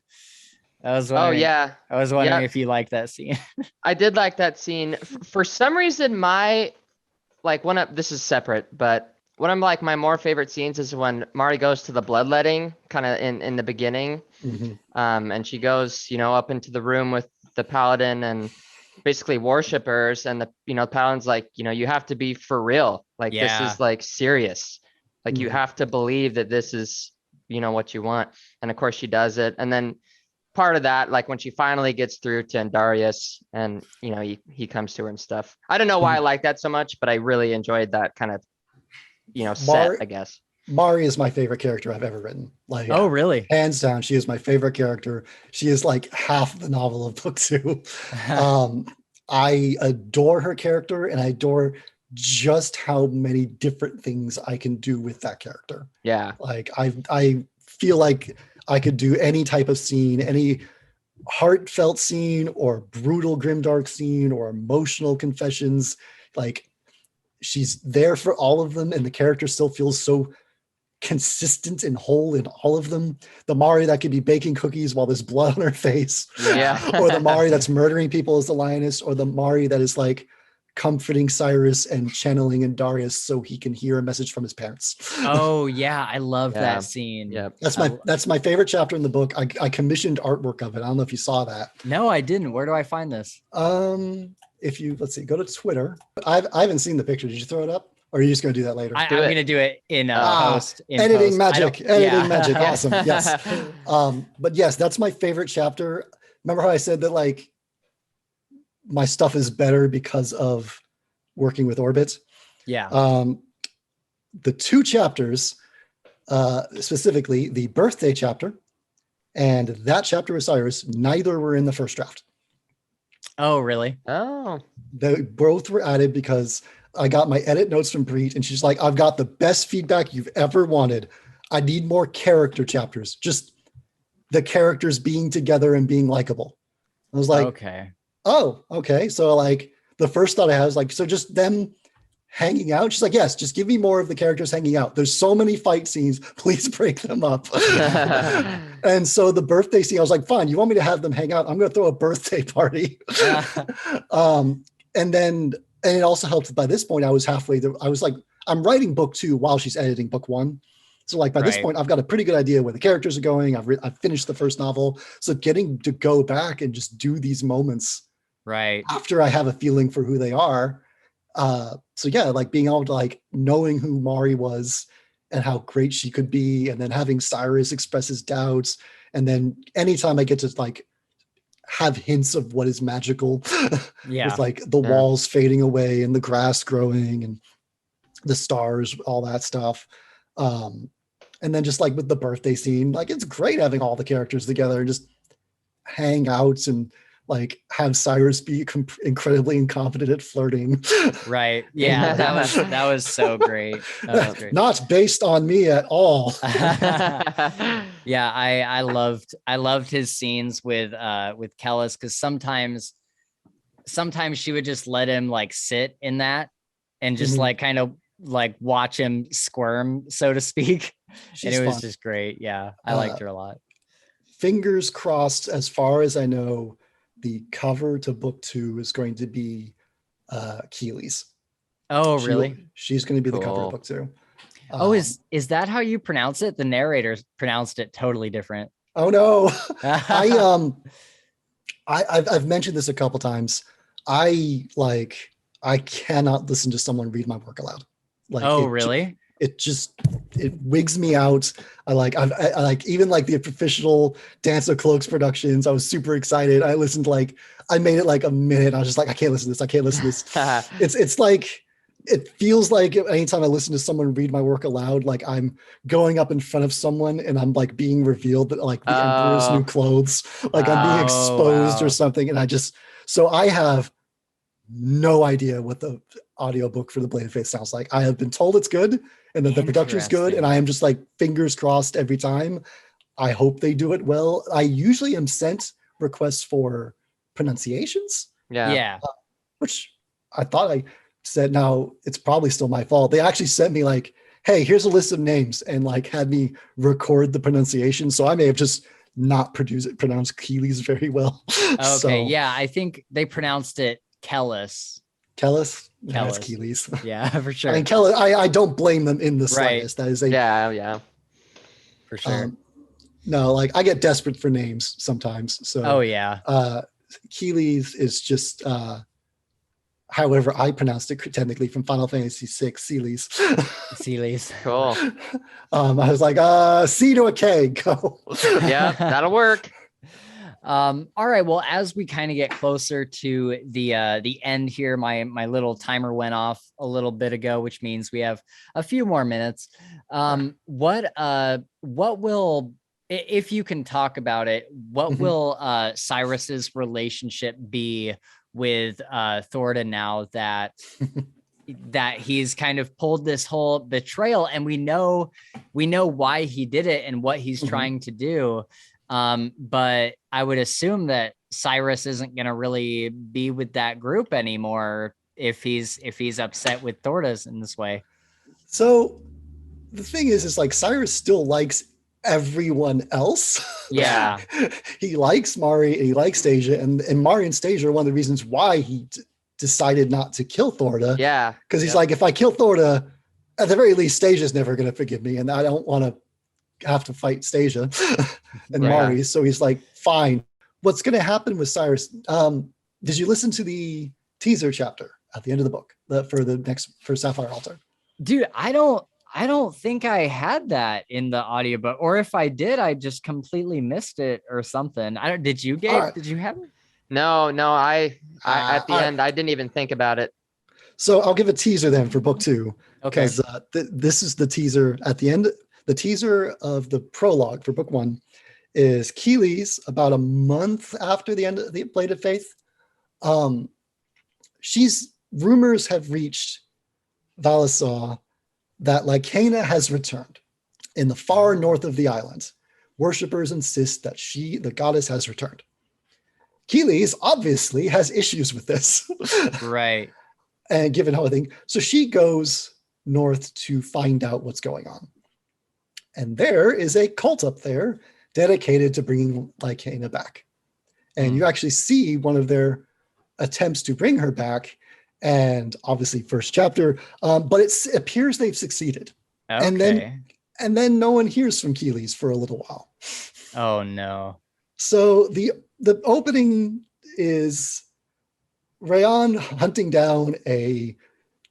I was wondering if you liked that scene. I did like that scene. For some reason, this is separate, but one of my more favorite scenes is when Mari goes to the bloodletting kind of in the beginning. Mm-hmm. And she goes, up into the room with the paladin and basically worshipers, and the paladin's like, you have to be for real. Like, this is like serious. Like, you have to believe that this is, what you want. And of course she does it. And then part of that, like when she finally gets through to Andarius and, he comes to her and stuff. I don't know why I like that so much, but I really enjoyed that kind of, set, I guess. Mari is my favorite character I've ever written. Like, oh, really? Hands down, she is my favorite character. She is like half the novel of book 2. I adore her character, and I adore just how many different things I can do with that character. Yeah. Like, I feel like I could do any type of scene, any heartfelt scene or brutal grimdark scene or emotional confessions. Like, she's there for all of them, and the character still feels so consistent and whole in all of them. The Mari that could be baking cookies while there's blood on her face, or the Mari that's murdering people as the lioness, or the Mari that is like comforting Cyrus and channeling Andarius so he can hear a message from his parents. Oh yeah, I love that scene. Yeah, that's my favorite chapter in the book. I commissioned artwork of it. I don't know if you saw that. No, I didn't. Where do I find this? If you go to Twitter. I haven't seen the picture. Did you throw it up, or are you just going to do that later? I'm going to do it in post. Editing magic. Awesome. Yes. But yes, that's my favorite chapter. Remember how I said that like my stuff is better because of working with Orbit? Yeah. The 2 chapters, specifically the birthday chapter And that chapter with Cyrus, neither were in the first draft. Oh, really? Oh. They both were added because I got my edit notes from Preet, and she's like, I've got the best feedback you've ever wanted. I need more character chapters, just the characters being together and being likable. I was like, okay. Oh, okay. So like the first thought I had was like, so just them hanging out. She's like, yes, just give me more of the characters hanging out. There's so many fight scenes. Please break them up. And so the birthday scene, I was like, fine, you want me to have them hang out? I'm going to throw a birthday party. And it also helped by this point, I was halfway there. I was like, I'm writing book 2 while she's editing book 1. So like by this point, I've got a pretty good idea where the characters are going. I've finished the first novel. So getting to go back and just do these moments after I have a feeling for who they are. So yeah, like being able to like knowing who Mari was and how great she could be, and then having Cyrus express his doubts. And then anytime I get to like have hints of what is magical, with like the walls fading away and the grass growing and the stars, all that stuff. And then just like with the birthday scene, like it's great having all the characters together and just hang out and like have Cyrus be incredibly incompetent at flirting. Right. Yeah, that was so great. That was great. Not based on me at all. Yeah, I loved his scenes with Kellis, because sometimes she would just let him like sit in that and just like kind of like watch him squirm, so to speak. And it was just great. Yeah, I liked her a lot. Fingers crossed, as far as I know, the cover to book 2 is going to be Keely's. Oh, really? She's going to be the cover of book 2. Is that how you pronounce it? The narrators pronounced it totally different. Oh no. I've mentioned this a couple times. I cannot listen to someone read my work aloud. Like, really? It wigs me out. I like even like the official Dance of Cloaks productions. I was super excited. I listened I made it like a minute. I was just like, I can't listen to this. I can't listen to this. It's like, it feels like anytime I listen to someone read my work aloud, like I'm going up in front of someone and I'm like being revealed that like the Emperor's new clothes, like I'm being exposed or something. And so I have no idea what the audiobook for the Bladed Faith sounds like. I have been told it's good and that the production is good, and I am just like fingers crossed every time. I hope they do it well. I usually am sent requests for pronunciations. Which I thought I said, now it's probably still my fault. They actually sent me like, hey, here's a list of names, and like had me record the pronunciation. So I may have just not pronounced Keely's very well. Okay. Yeah. I think they pronounced it Kellis. That's Keely's. Yeah, for sure. I mean, Kellis, I don't blame them in the slightest. That is for sure. No, like I get desperate for names sometimes. So Keely's is just however I pronounced it technically from Final Fantasy VI, Seely's. Seely's. Cool. I was like, C to a K, go. Yeah, that'll work. All right. Well, as we kind of get closer to the end here, my little timer went off a little bit ago, which means we have a few more minutes. What will, if you can talk about it, what will Cyrus's relationship be with Thorda now that he's kind of pulled this whole betrayal, and we know why he did it and what he's trying to do. But I would assume that Cyrus isn't going to really be with that group anymore if he's upset with Thorda's in this way. So the thing is like Cyrus still likes everyone else. Yeah. He likes Mari and he likes Stasia, and Mari and Stasia are one of the reasons why he decided not to kill Thorda. Yeah. Because he's like, if I kill Thorda, at the very least, Stasia's never going to forgive me, and I don't want to have to fight Stasia and Mari. So he's like, fine. What's going to happen with Cyrus? Did you listen to the teaser chapter at the end of the book for Sapphire Altar? Dude, I don't think I had that in the audiobook, or if I did, I just completely missed it or something. Did you, Gabe? Right. Did you have it? No, I at the end, I didn't even think about it. So I'll give a teaser then for book 2. Okay. Because this is the teaser at the end. The teaser of the prologue for book 1 is Keeley's about a month after the end of the Bladed Faith. Rumors have reached Valisaw that Lycaena has returned in the far north of the island. Worshippers insist that the goddess has returned. Keeley's obviously has issues with this. Right. And given how I think, so she goes north to find out what's going on. And there is a cult up there dedicated to bringing Lycaena back. And you actually see one of their attempts to bring her back, and obviously first chapter, but it appears they've succeeded. Okay. And then no one hears from Keeley's for a little while. Oh no. So the opening is Rayan hunting down a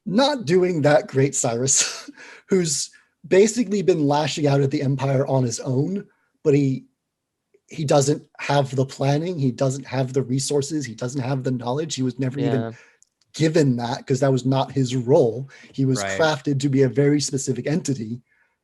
not doing that great Cyrus, who's basically been lashing out at the Empire on his own, but he doesn't have the planning, he doesn't have the resources, he doesn't have the knowledge. He was never even given that, because that was not his role. He was crafted to be a very specific entity,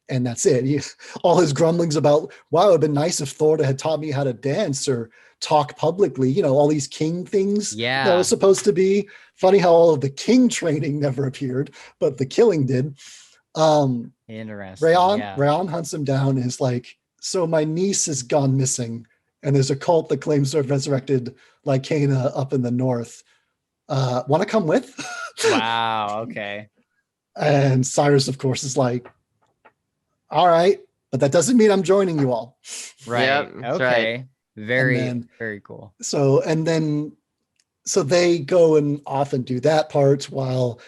and that's it. All his grumblings about, wow, it'd been nice if Thorda had taught me how to dance or talk publicly, all these king things that was supposed to be. Funny how all of the king training never appeared, but the killing did. Interesting. Rayan hunts him down and is like, so my niece has gone missing, and there's a cult that claims to have resurrected Lycaena up in the north. Want to come with? Wow. Okay. And Cyrus, of course, is like, all right, but that doesn't mean I'm joining you all. Right. Yep, okay. right. Very cool. So they go and often do that part while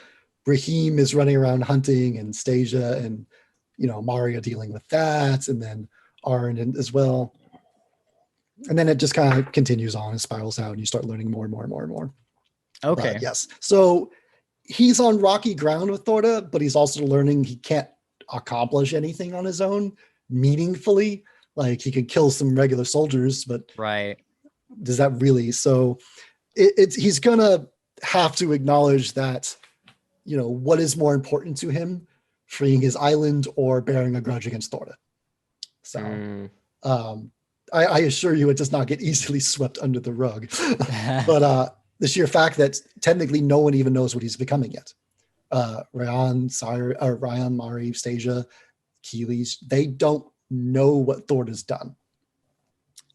Raheem is running around hunting, and Stasia and Maria dealing with that, and then Arn as well. And then it just kind of continues on and spirals out, and you start learning more and more and more and more. Okay. But yes. So he's on rocky ground with Thorda, but he's also learning he can't accomplish anything on his own meaningfully. Like, he could kill some regular soldiers, but does that really? So he's gonna have to acknowledge that, what is more important to him, freeing his island or bearing a grudge against Thorda. So I assure you it does not get easily swept under the rug. But the sheer fact that technically no one even knows what he's becoming yet. Ryan, Mari, Stasia, Keeley's, they don't know what Thorda's done.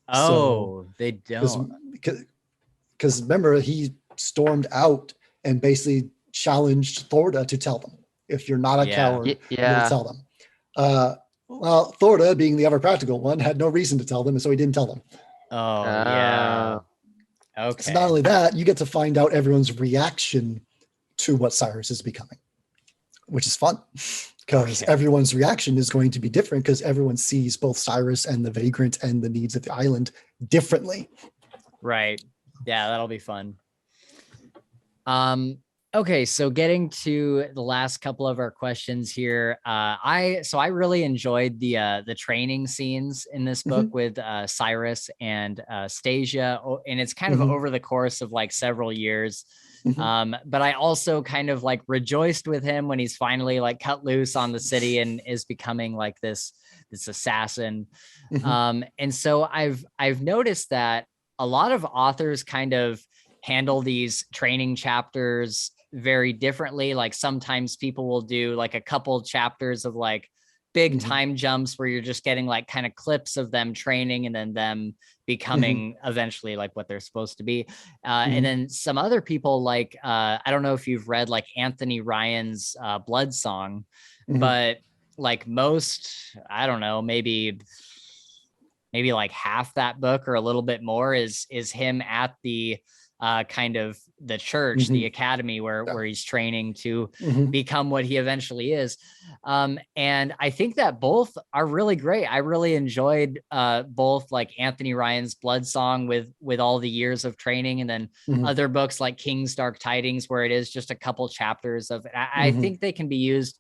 Oh, so, they don't. Because remember, he stormed out and basically challenged Thorda to tell them. If you're not a coward, you'll tell them. Well, Thorda, being the ever practical one, had no reason to tell them, and so he didn't tell them. Oh, yeah. Okay. So not only that, you get to find out everyone's reaction to what Cyrus is becoming, which is fun, because everyone's reaction is going to be different, because everyone sees both Cyrus and the Vagrant and the needs of the island differently. Right. Yeah, that'll be fun. Okay, so getting to the last couple of our questions here, I really enjoyed the training scenes in this book with Cyrus and Stasia, and it's kind of over the course of like several years. But I also kind of like rejoiced with him when he's finally like cut loose on the city and is becoming like this assassin. And so I've noticed that a lot of authors kind of handle these training chapters very differently. Like, sometimes people will do like a couple chapters of like big time jumps where you're just getting like kind of clips of them training and then them becoming eventually like what they're supposed to be. And then some other people like, I don't know if you've read like Anthony Ryan's Blood Song, but like most, I don't know, maybe like half that book or a little bit more is him at the kind of the church, the academy where he's training to become what he eventually is. And I think that both are really great. I really enjoyed both like Anthony Ryan's Blood Song with all the years of training, and then other books like King's Dark Tidings, where it is just a couple chapters of, I think they can be used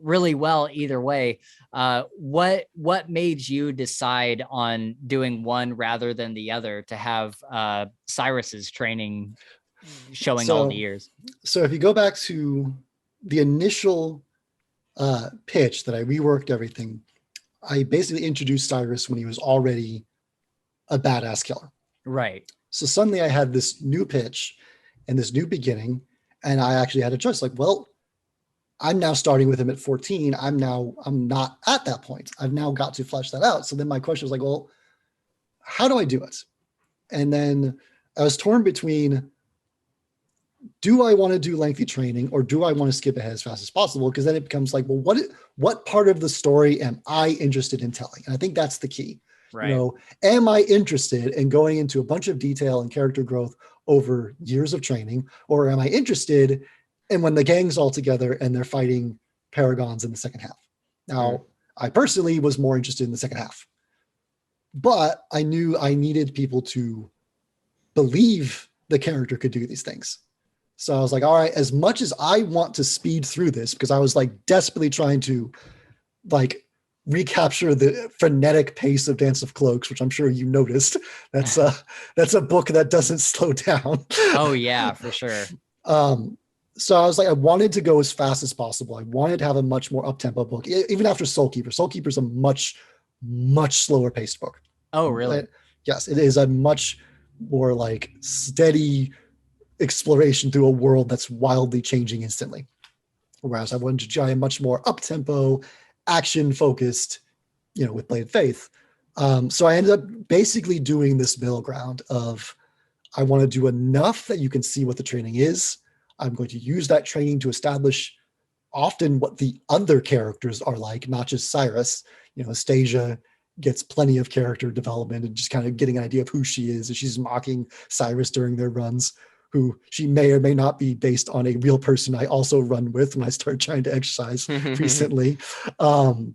really well either way. What made you decide on doing one rather than the other, to have Cyrus's training showing all the years? So if you go back to the initial pitch that I reworked everything, I basically introduced Cyrus when he was already a badass killer. Right. So suddenly I had this new pitch and this new beginning, and I actually had a choice. Like, well, I'm now starting with him at 14. I'm not at that point. I've now got to flesh that out. So then my question was like, well, how do I do it? And then I was torn between, do I want to do lengthy training or do I want to skip ahead as fast as possible? Because then it becomes like, well, what part of the story am I interested in telling? And I think that's the key. Right. You know, am I interested in going into a bunch of detail and character growth over years of training, or am I interested in when the gang's all together and they're fighting paragons in the second half? Now, I personally was more interested in the second half, but I knew I needed people to believe the character could do these things. So I was like, all right, as much as I want to speed through this, because I was like desperately trying to like recapture the frenetic pace of Dance of Cloaks, which I'm sure you noticed. That's a book that doesn't slow down. Oh yeah, for sure. So I was like, I wanted to go as fast as possible. I wanted to have a much more up-tempo book, even after Soulkeeper. Soulkeeper is a much slower paced book. Oh, really? Yes, it is a much more like steady exploration through a world that's wildly changing instantly. Whereas I wanted to try a much more up-tempo, action-focused, with Bladed Faith. So I ended up basically doing this middle ground of, I want to do enough that you can see what the training is. I'm going to use that training to establish often what the other characters are like, not just yrus. Stasia gets plenty of character development and just kind of getting an idea of who she is. And she's mocking Cyrus during their runs, who she may or may not be based on a real person I also run with when I started trying to exercise recently. And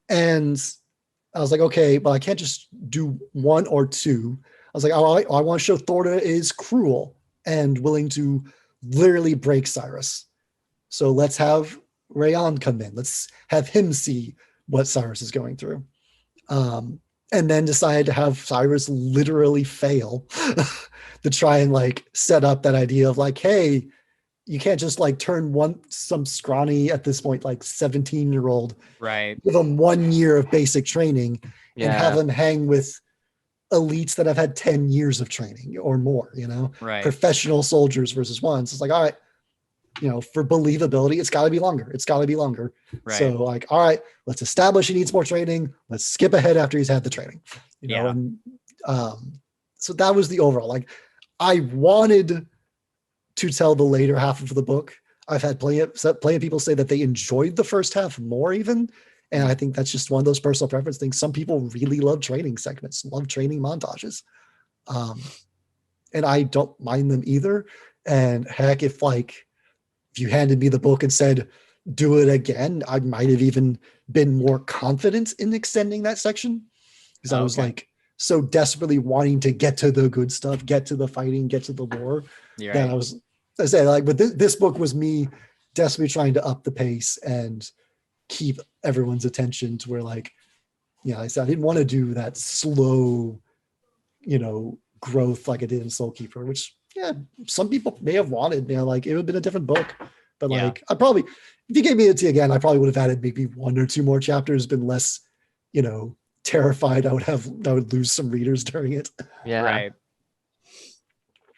I was like, okay, well, I can't just do one or two. I was like, I want to show Thorda is cruel and willing to literally break Cyrus. So let's have Rayon come in. Let's have him see what Cyrus is going through. And then decided to have Cyrus literally fail to try and like set up that idea of like, hey, you can't just like turn some scrawny at this point, like 17-year-old, right, give them 1 year of basic training and have them hang with elites that have had 10 years of training or more, right, professional soldiers versus ones. It's like, all right, for believability, it's got to be longer. Right. So like, all right, let's establish he needs more training. Let's skip ahead after he's had the training, and so that was the overall, like, I wanted to tell the later half of the book. I've had plenty of people say that they enjoyed the first half more even. And I think that's just one of those personal preference things. Some people really love training segments, love training montages. And I don't mind them either. And heck, if you handed me the book and said, do it again, I might have even been more confident in extending that section. Because I was like so desperately wanting to get to the good stuff, get to the fighting, get to the war. You're that right. But this book was me desperately trying to up the pace and keep everyone's attention to where I said, I didn't want to do that slow, growth like I did in Soulkeeper, which some people may have wanted, it would have been a different book. But I probably, if you gave me it again, I probably would have added maybe 1 or 2 more chapters, been less, terrified I would lose some readers during it. Yeah. Right.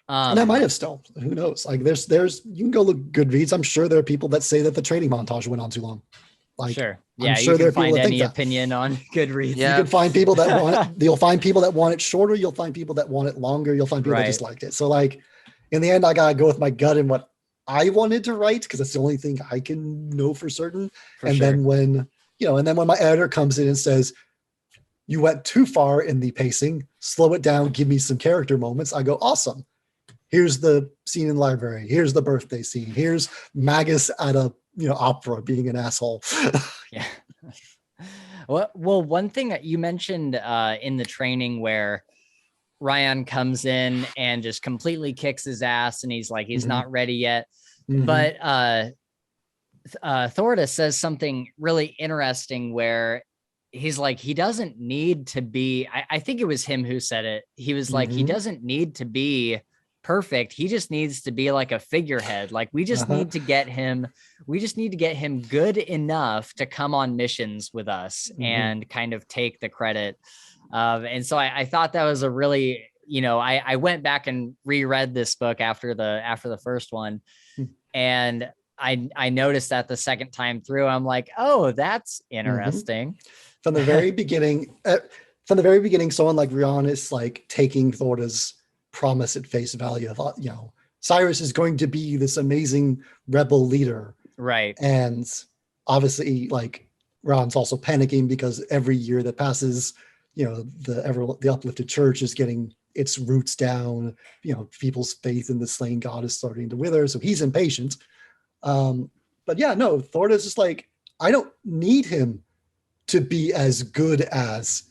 And I might have still, who knows? Like there's you can go look Goodreads. I'm sure there are people that say that the training montage went on too long. Sure. Yeah, I'm sure you there can are people find that any think that. opinion on Goodreads. Yeah. You can find people that want it. You'll find people that want it shorter. You'll find people that want it longer. You'll find people that just liked it. So in the end, I gotta go with my gut and what I wanted to write, because that's the only thing I can know for certain. Then when my editor comes in and says, you went too far in the pacing, slow it down, give me some character moments, I go, awesome. Here's the scene in the library. Here's the birthday scene. Here's Magus at a opera being an asshole. Yeah. Well, one thing that you mentioned in the training where Ryan comes in and just completely kicks his ass and he's like, he's not ready yet. But Thorda says something really interesting where he's like, he doesn't need to be, I think it was him who said it. He was like, he doesn't need to be perfect. He just needs to be like a figurehead. Like we just need to get him good enough to come on missions with us and kind of take the credit. And so I thought that was a really, I went back and reread this book after the first one, and I noticed that the second time through, I'm like, oh, that's interesting. From the very beginning, someone like Rion is like taking Thorda's promise at face value. I thought, Cyrus is going to be this amazing rebel leader. Right. And obviously, like, Ron's also panicking because every year that passes, the uplifted church is getting its roots down. People's faith in the slain god is starting to wither. So he's impatient. But yeah, no, Thorda's just like, I don't need him to be as good as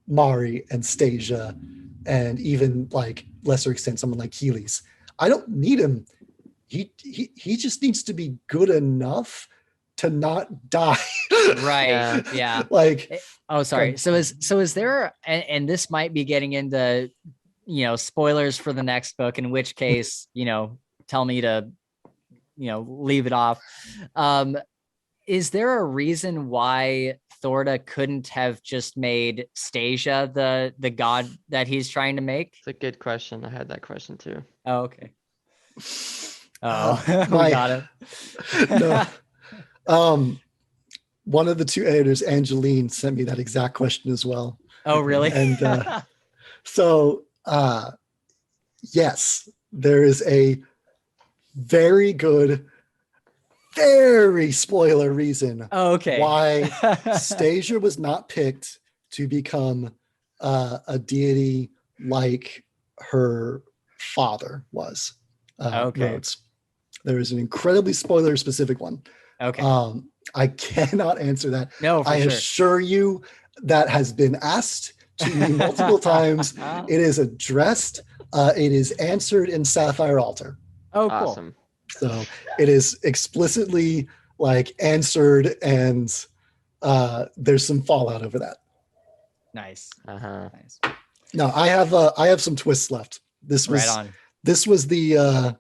Mari and Stasia, and even like lesser extent, someone like Healy's. I don't need him. He just needs to be good enough to not die. Right. Yeah. Like, oh, sorry. So is there, and this might be getting into, spoilers for the next book, in which case, tell me to, leave it off. Is there a reason why Thorda couldn't have just made Stasia the god that he's trying to make? It's a good question. I had that question too. Oh, okay. Oh, we got it. No. One of the two editors, Angeline, sent me that exact question as well. Oh, really? And yes, there is a very good, very spoiler reason why Stasia was not picked to become a deity like her father was. Rhodes. There is an incredibly spoiler specific one. Okay. I cannot answer that. No, for I sure. assure you that has been asked to me multiple times. It is addressed. It is answered in Sapphire Altar. Oh, cool. Awesome. So it is explicitly like answered, and there's some fallout over that. Nice. Nice. No, I have some twists left. This was right on. This was the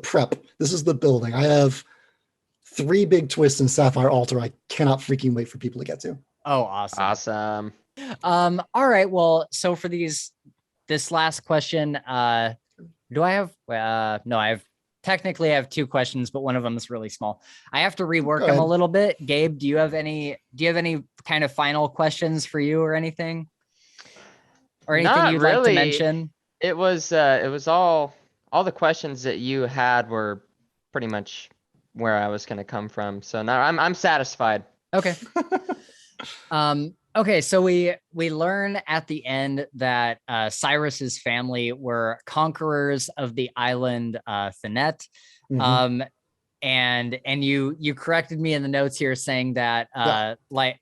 prep. This is the building. I have 3 big twists in Sapphire Altar. I cannot freaking wait for people to get to. Oh, awesome. Awesome. All right. Well, so for this last question, do I have, no, I have 2 questions, but one of them is really small. I have to rework them a little bit. Gabe, do you have any kind of final questions for you or anything? Or anything Not you'd really. like to mention? It was all the questions that you had were pretty much where I was going to come from. So now I'm satisfied. Okay. Okay, so we learn at the end that Cyrus's family were conquerors of the island Thanet. Mm-hmm. And you corrected me in the notes here saying that Lycania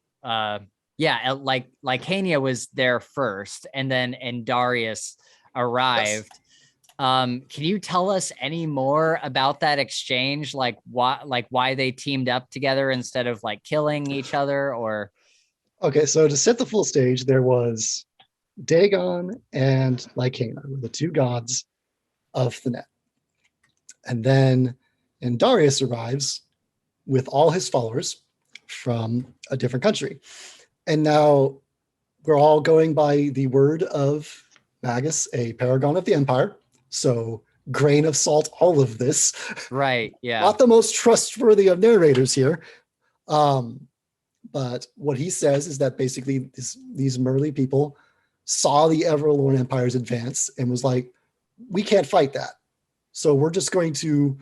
was there first, and then Darius arrived. Yes. Can you tell us any more about that exchange? Like why they teamed up together instead of like killing each other? Or okay, so to set the full stage, there was Dagon and Lycana, the 2 gods of Thanet. And then Darius arrives with all his followers from a different country. And now we're all going by the word of Magus, a paragon of the Empire. So grain of salt, all of this. Right, yeah. Not the most trustworthy of narrators here. But what he says is that basically these Merly people saw the Everlorn Empire's advance and was like, we can't fight that. So we're just going to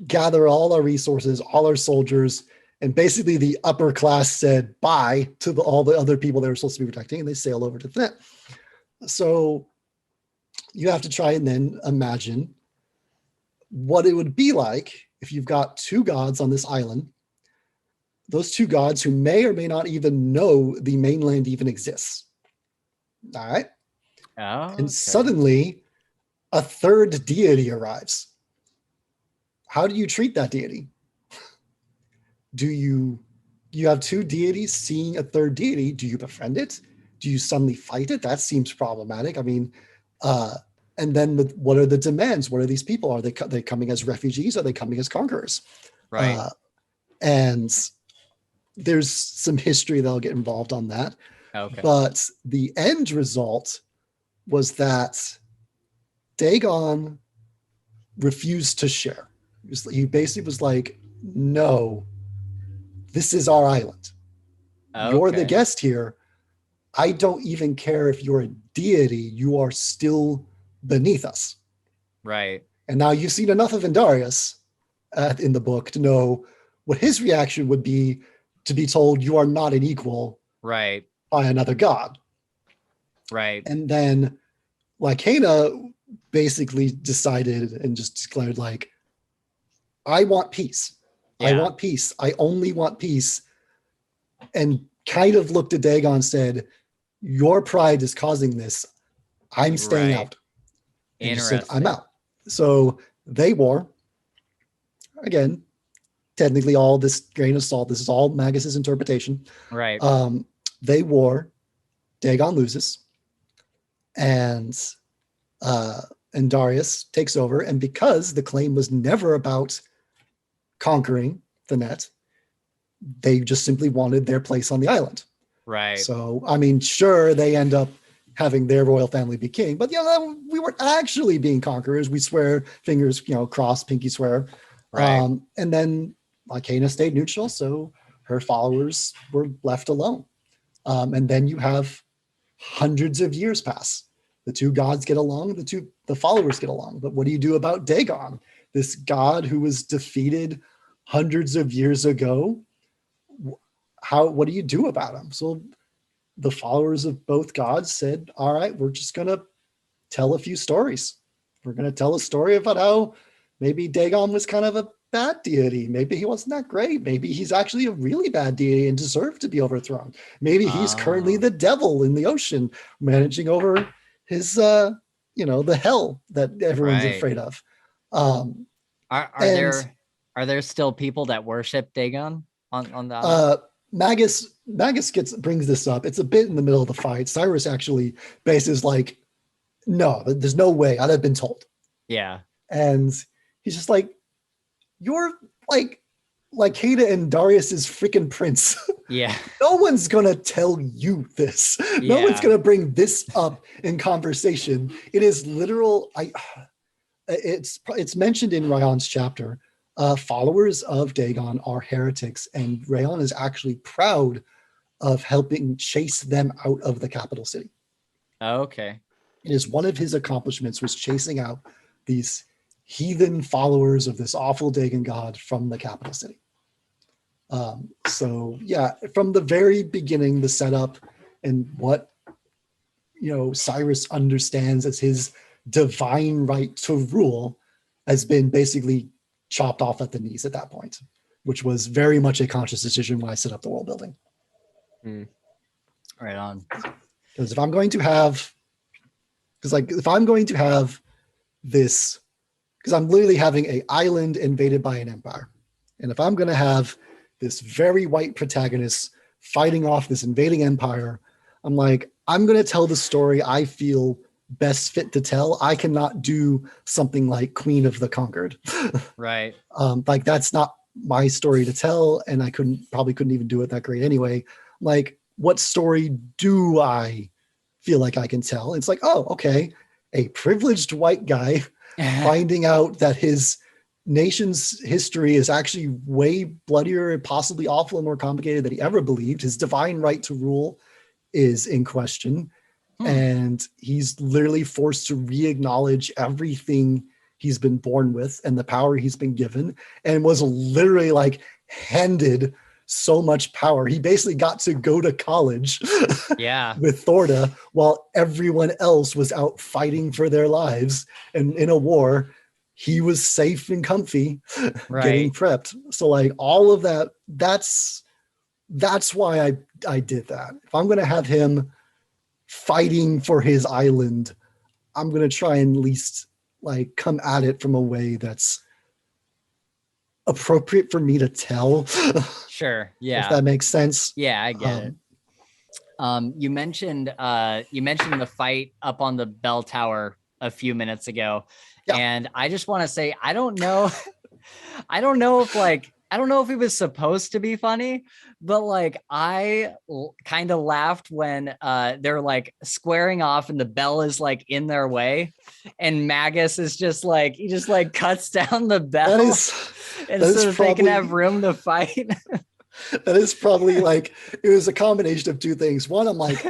gather all our resources, all our soldiers, and basically the upper class said bye to all the other people they were supposed to be protecting, and they sail over to Thanet. So you have to try and then imagine what it would be like if you've got 2 gods on this island, those 2 gods who may or may not even know the mainland even exists. All right. Oh, and suddenly a 3rd deity arrives. How do you treat that deity? Do you have 2 deities seeing a 3rd deity? Do you befriend it? Do you suddenly fight it? That seems problematic. I mean, and then what are the demands? What are these people? Are they coming as refugees? Are they coming as conquerors? Right. And there's some history that'll get involved on that. Okay. But the end result was that Dagon refused to share. He basically was like, no, this is our island. You're the guest here. I don't even care if you're a deity. You are still beneath us. Right. And now you've seen enough of Indarius in the book to know what his reaction would be to be told you are not an equal Right. by another god. Right. And then Lycaena basically decided and just declared like, I want peace. Yeah. I want peace. I only want peace. And kind of looked at Dagon and said, your pride is causing this. I'm staying out. And just said, I'm out. So they war. Again, technically all this grain of salt. This is all Magus's interpretation. Right. They war. Dagon loses. And Darius takes over. And because the claim was never about conquering the net, they just simply wanted their place on the island. Right. So, I mean, sure, they end up having their royal family be king, but we weren't actually being conquerors. We swear, fingers, cross, pinky swear. Right. And then Lycaena stayed neutral, so her followers were left alone. And then you have hundreds of years pass. The two gods get along, the followers get along. But what do you do about Dagon, this god who was defeated hundreds of years ago? What do you do about him? So the followers of both gods said, all right, we're just going to tell a few stories. We're going to tell a story about how maybe Dagon was kind of a bad deity. Maybe he wasn't that great. Maybe he's actually a really bad deity and deserved to be overthrown. Maybe he's currently the devil in the ocean, managing over his, the hell that everyone's afraid of. Are there still people that worship Dagon on the island? Magus brings this up. It's a bit in the middle of the fight. Cyrus actually bases like, no, there's no way. I'd have been told. Yeah. And he's just like, you're like Lycaena and Darius's freaking prince. Yeah. No one's gonna tell you this. Yeah. No one's gonna bring this up in conversation. It is literal. It's mentioned in Rayon's chapter. Followers of Dagon are heretics, and Rayon is actually proud of helping chase them out of the capital city. Okay. It is one of his accomplishments was chasing out these heathen followers of this awful Dagon god from the capital city. So yeah, from the very beginning, the setup and what Cyrus understands as his divine right to rule has been basically chopped off at the knees at that point, which was very much a conscious decision when I set up the world building. Right on. Because if I'm going to have this, because I'm literally having an island invaded by an empire, and if I'm going to have this very white protagonist fighting off this invading empire, I'm like, I'm going to tell the story I feel best fit to tell. I cannot do something like Queen of the Conquered. Right. Like that's not my story to tell, and I probably couldn't even do it that great anyway. Like, what story do I feel like I can tell? It's like, oh, okay, a privileged white guy finding out that his nation's history is actually way bloodier and possibly awful and more complicated than he ever believed. His divine right to rule is in question. And he's literally forced to re-acknowledge everything he's been born with and the power he's been given, and was literally like handed so much power. He basically got to go to college with Thorda while everyone else was out fighting for their lives. And in a war, he was safe and comfy, getting prepped. So like all of that, that's why I did that. If I'm going to have him fighting for his island, I'm going to try and at least like come at it from a way that's appropriate for me to tell. Sure. Yeah. If that makes sense. Yeah, I get it. You mentioned the fight up on the bell tower a few minutes ago. Yeah. And I just want to say, I don't know if like I don't know if it was supposed to be funny, but like I kind of laughed when they're like squaring off and the bell is like in their way, and Magus is just like he just like cuts down the bell and so that they can have room to fight. That is probably like it was a combination of two things. One, I'm like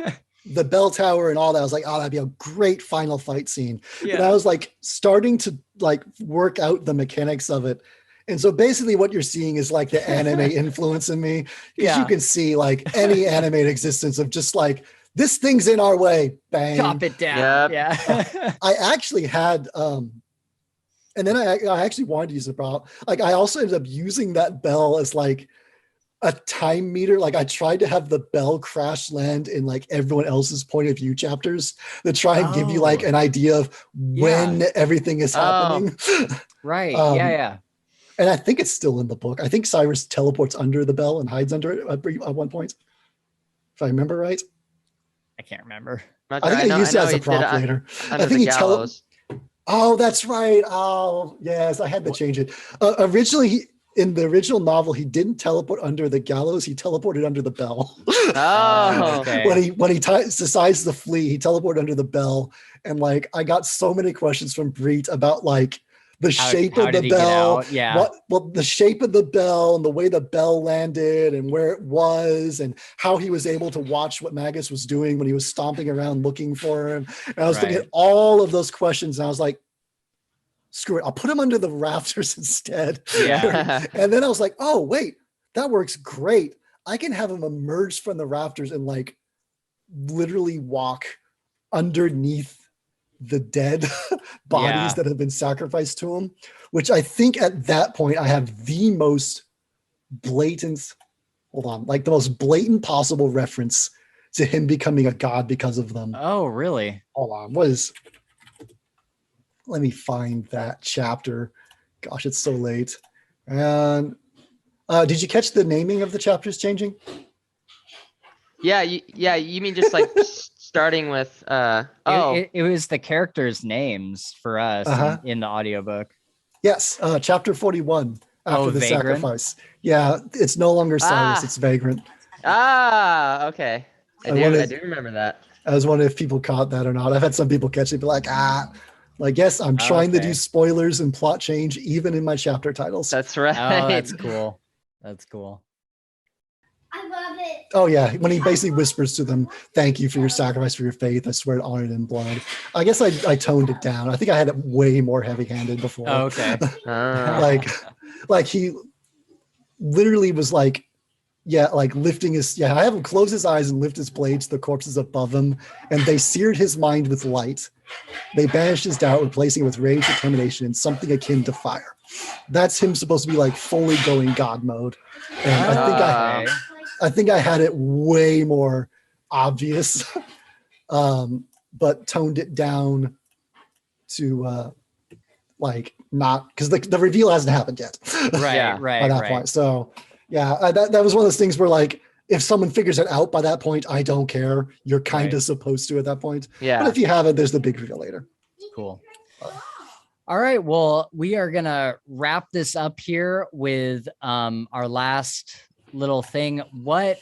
the bell tower and all that. I was like, oh, that'd be a great final fight scene. Yeah. And I was like starting to like work out the mechanics of it. And so basically what you're seeing is like the anime influence in me. Because you can see like any animated existence of just like, this thing's in our way, bang. Chop it down. Yep. Yeah. I actually had, and then I actually wanted to use the bell. Like I also ended up using that bell as like a time meter. Like I tried to have the bell crash land in like everyone else's point of view chapters to try and give you like an idea of when everything is happening. Right. Yeah. And I think it's still in the book. I think Cyrus teleports under the bell and hides under it at one point, if I remember right. I can't remember. I think I used it as a prompt later. I think Oh, that's right. Oh, yes. I had to change it. Originally, in the original novel, he didn't teleport under the gallows. He teleported under the bell. Oh, okay. When he decides to flee, he teleported under the bell. And like, I got so many questions from Breet about like the shape of the bell. Yeah. The shape of the bell and the way the bell landed and where it was and how he was able to watch what Magus was doing when he was stomping around looking for him. And I was thinking all of those questions. And I was like, screw it, I'll put him under the rafters instead. Yeah. And then I was like, oh, wait, that works great. I can have him emerge from the rafters and like literally walk underneath the dead bodies that have been sacrificed to him, which I think at that point I have the most blatant, like the most blatant possible reference to him becoming a god because of them. Oh, really? Hold on, let me find that chapter. Gosh, it's so late. And did you catch the naming of the chapters changing? Yeah, you mean just like starting with it was the characters' names for us in the audiobook. Yes, chapter 41 after the Vagrant? sacrifice. Yeah, it's no longer Cyrus, it's Vagrant. Okay. I do remember that. I was wondering if people caught that or not. I've had some people catch it, be like, like, yes, I'm trying to do spoilers and plot change even in my chapter titles. That's right. Oh, that's cool. That's cool. I love it. Oh yeah, when he basically whispers to them, "Thank you for your sacrifice for your faith. I swear to honor it in blood." I guess I toned it down. I think I had it way more heavy-handed before. Oh, okay. like he literally was like, like lifting his. Yeah, I have him close his eyes and lift his blades to the corpses above him, and they seared his mind with light. They banished his doubt, replacing it with rage, determination, and something akin to fire. That's him supposed to be like fully going God mode. And I think I had it way more obvious, but toned it down to like not because the reveal hasn't happened yet. Right. By that point. So yeah, that was one of those things where like if someone figures it out by that point, I don't care. You're kind of supposed to at that point. Yeah. But if you haven't, there's the big reveal later. Cool. All right. Well, we are gonna wrap this up here with our last little thing. What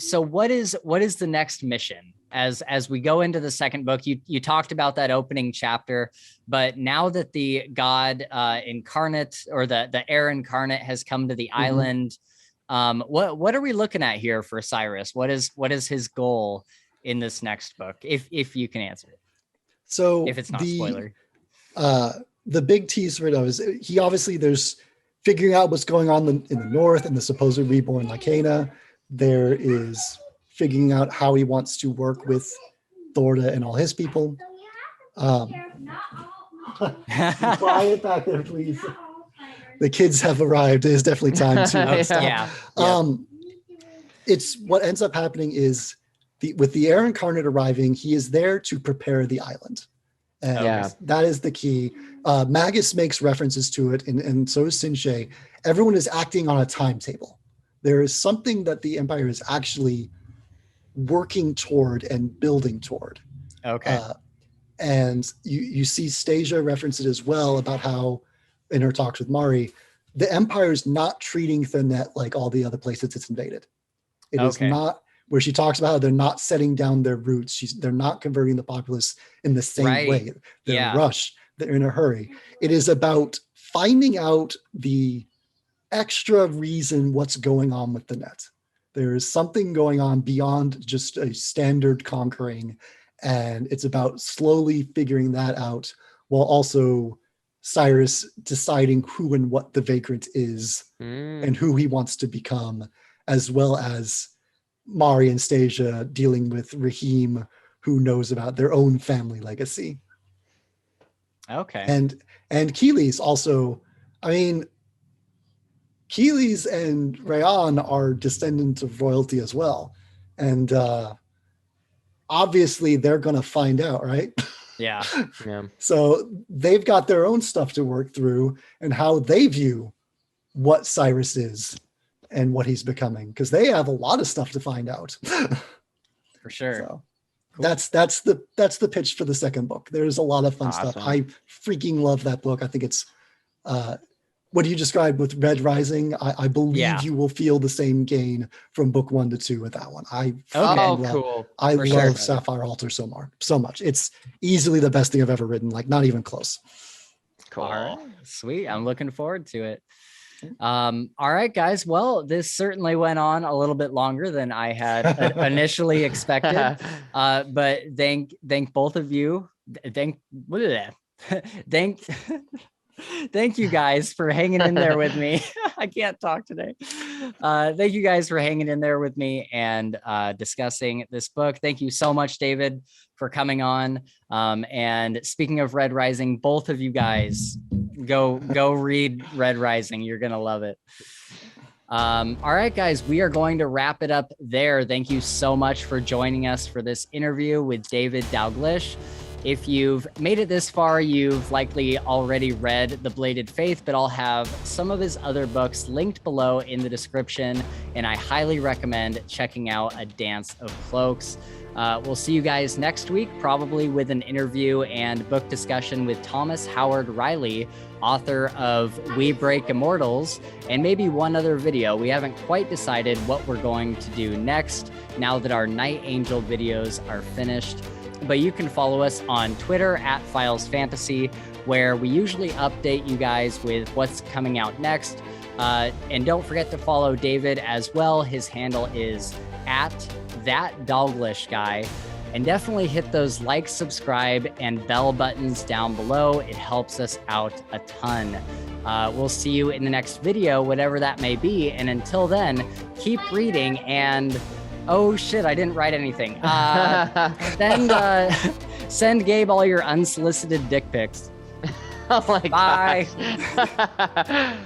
is the next mission as we go into the second book? You talked about that opening chapter, but now that the god incarnate or the heir incarnate has come to the island, what are we looking at here for Cyrus? What is his goal in this next book, if you can answer it? So if it's not spoiler. The big tease right now is there's figuring out what's going on in the north and the supposed reborn Lycaena. There is figuring out how he wants to work with Thorda and all his people. Quiet back there, please. The kids have arrived. It is definitely time to stop. It's what ends up happening is with the heir incarnate arriving, he is there to prepare the island. And that is the key. Magus makes references to it, and so is Sinche. Everyone is acting on a timetable. There is something that the Empire is actually working toward and building toward. Okay. And you see Stasia reference it as well about how, in her talks with Mari, the Empire is not treating Thanet like all the other places it's invaded. It is Okay. not, where she talks about how they're not setting down their roots. They're not converting the populace in the same Right. way. They're Yeah. rushed. They're in a hurry. It is about finding out the extra reason what's going on with the net. There is something going on beyond just a standard conquering, and it's about slowly figuring that out while also Cyrus deciding who and what the vagrant is and who he wants to become, as well as Mari and Stasia dealing with Raheem, who knows about their own family legacy. Okay. And Keeley's also, I mean, Keeley's and Rayan are descendants of royalty as well. And obviously they're going to find out, right? Yeah. Yeah. So they've got their own stuff to work through and how they view what Cyrus is and what he's becoming, because they have a lot of stuff to find out. For sure. So that's the pitch for the second book. There's a lot of fun stuff. Awesome. I freaking love that book. I think it's what you described with Red Rising. I believe you will feel the same gain from book 1 to 2 with that one. I freaking love, Cool. I For love sure. Sapphire Altar so much. It's easily the best thing I've ever written. Like, not even close. Cool. All right. Sweet. I'm looking forward to it. All right, guys. Well, this certainly went on a little bit longer than I had initially expected. But thank both of you. Thank you guys for hanging in there with me. I can't talk today. Thank you guys for hanging in there with me and discussing this book. Thank you so much, David, for coming on. And speaking of Red Rising, both of you guys go read Red Rising. You're gonna love it. All right, guys, we are going to wrap it up there. Thank you so much for joining us for this interview with David Dalglish. If you've made it this far, you've likely already read The Bladed Faith, but I'll have some of his other books linked below in the description, and I highly recommend checking out A Dance of Cloaks. We'll see you guys next week, probably with an interview and book discussion with Thomas Howard Riley, author of We Break Immortals, and maybe one other video. We haven't quite decided what we're going to do next now that our Night Angel videos are finished. But you can follow us on Twitter at Files Fantasy, where we usually update you guys with what's coming out next. And don't forget to follow David as well. His handle is at That Dalglish Guy. And definitely hit those like, subscribe, and bell buttons down below. It helps us out a ton. We'll see you in the next video, whatever that may be. And until then, keep reading and... Oh shit, I didn't write anything. Send Gabe all your unsolicited dick pics. Oh my Bye. gosh.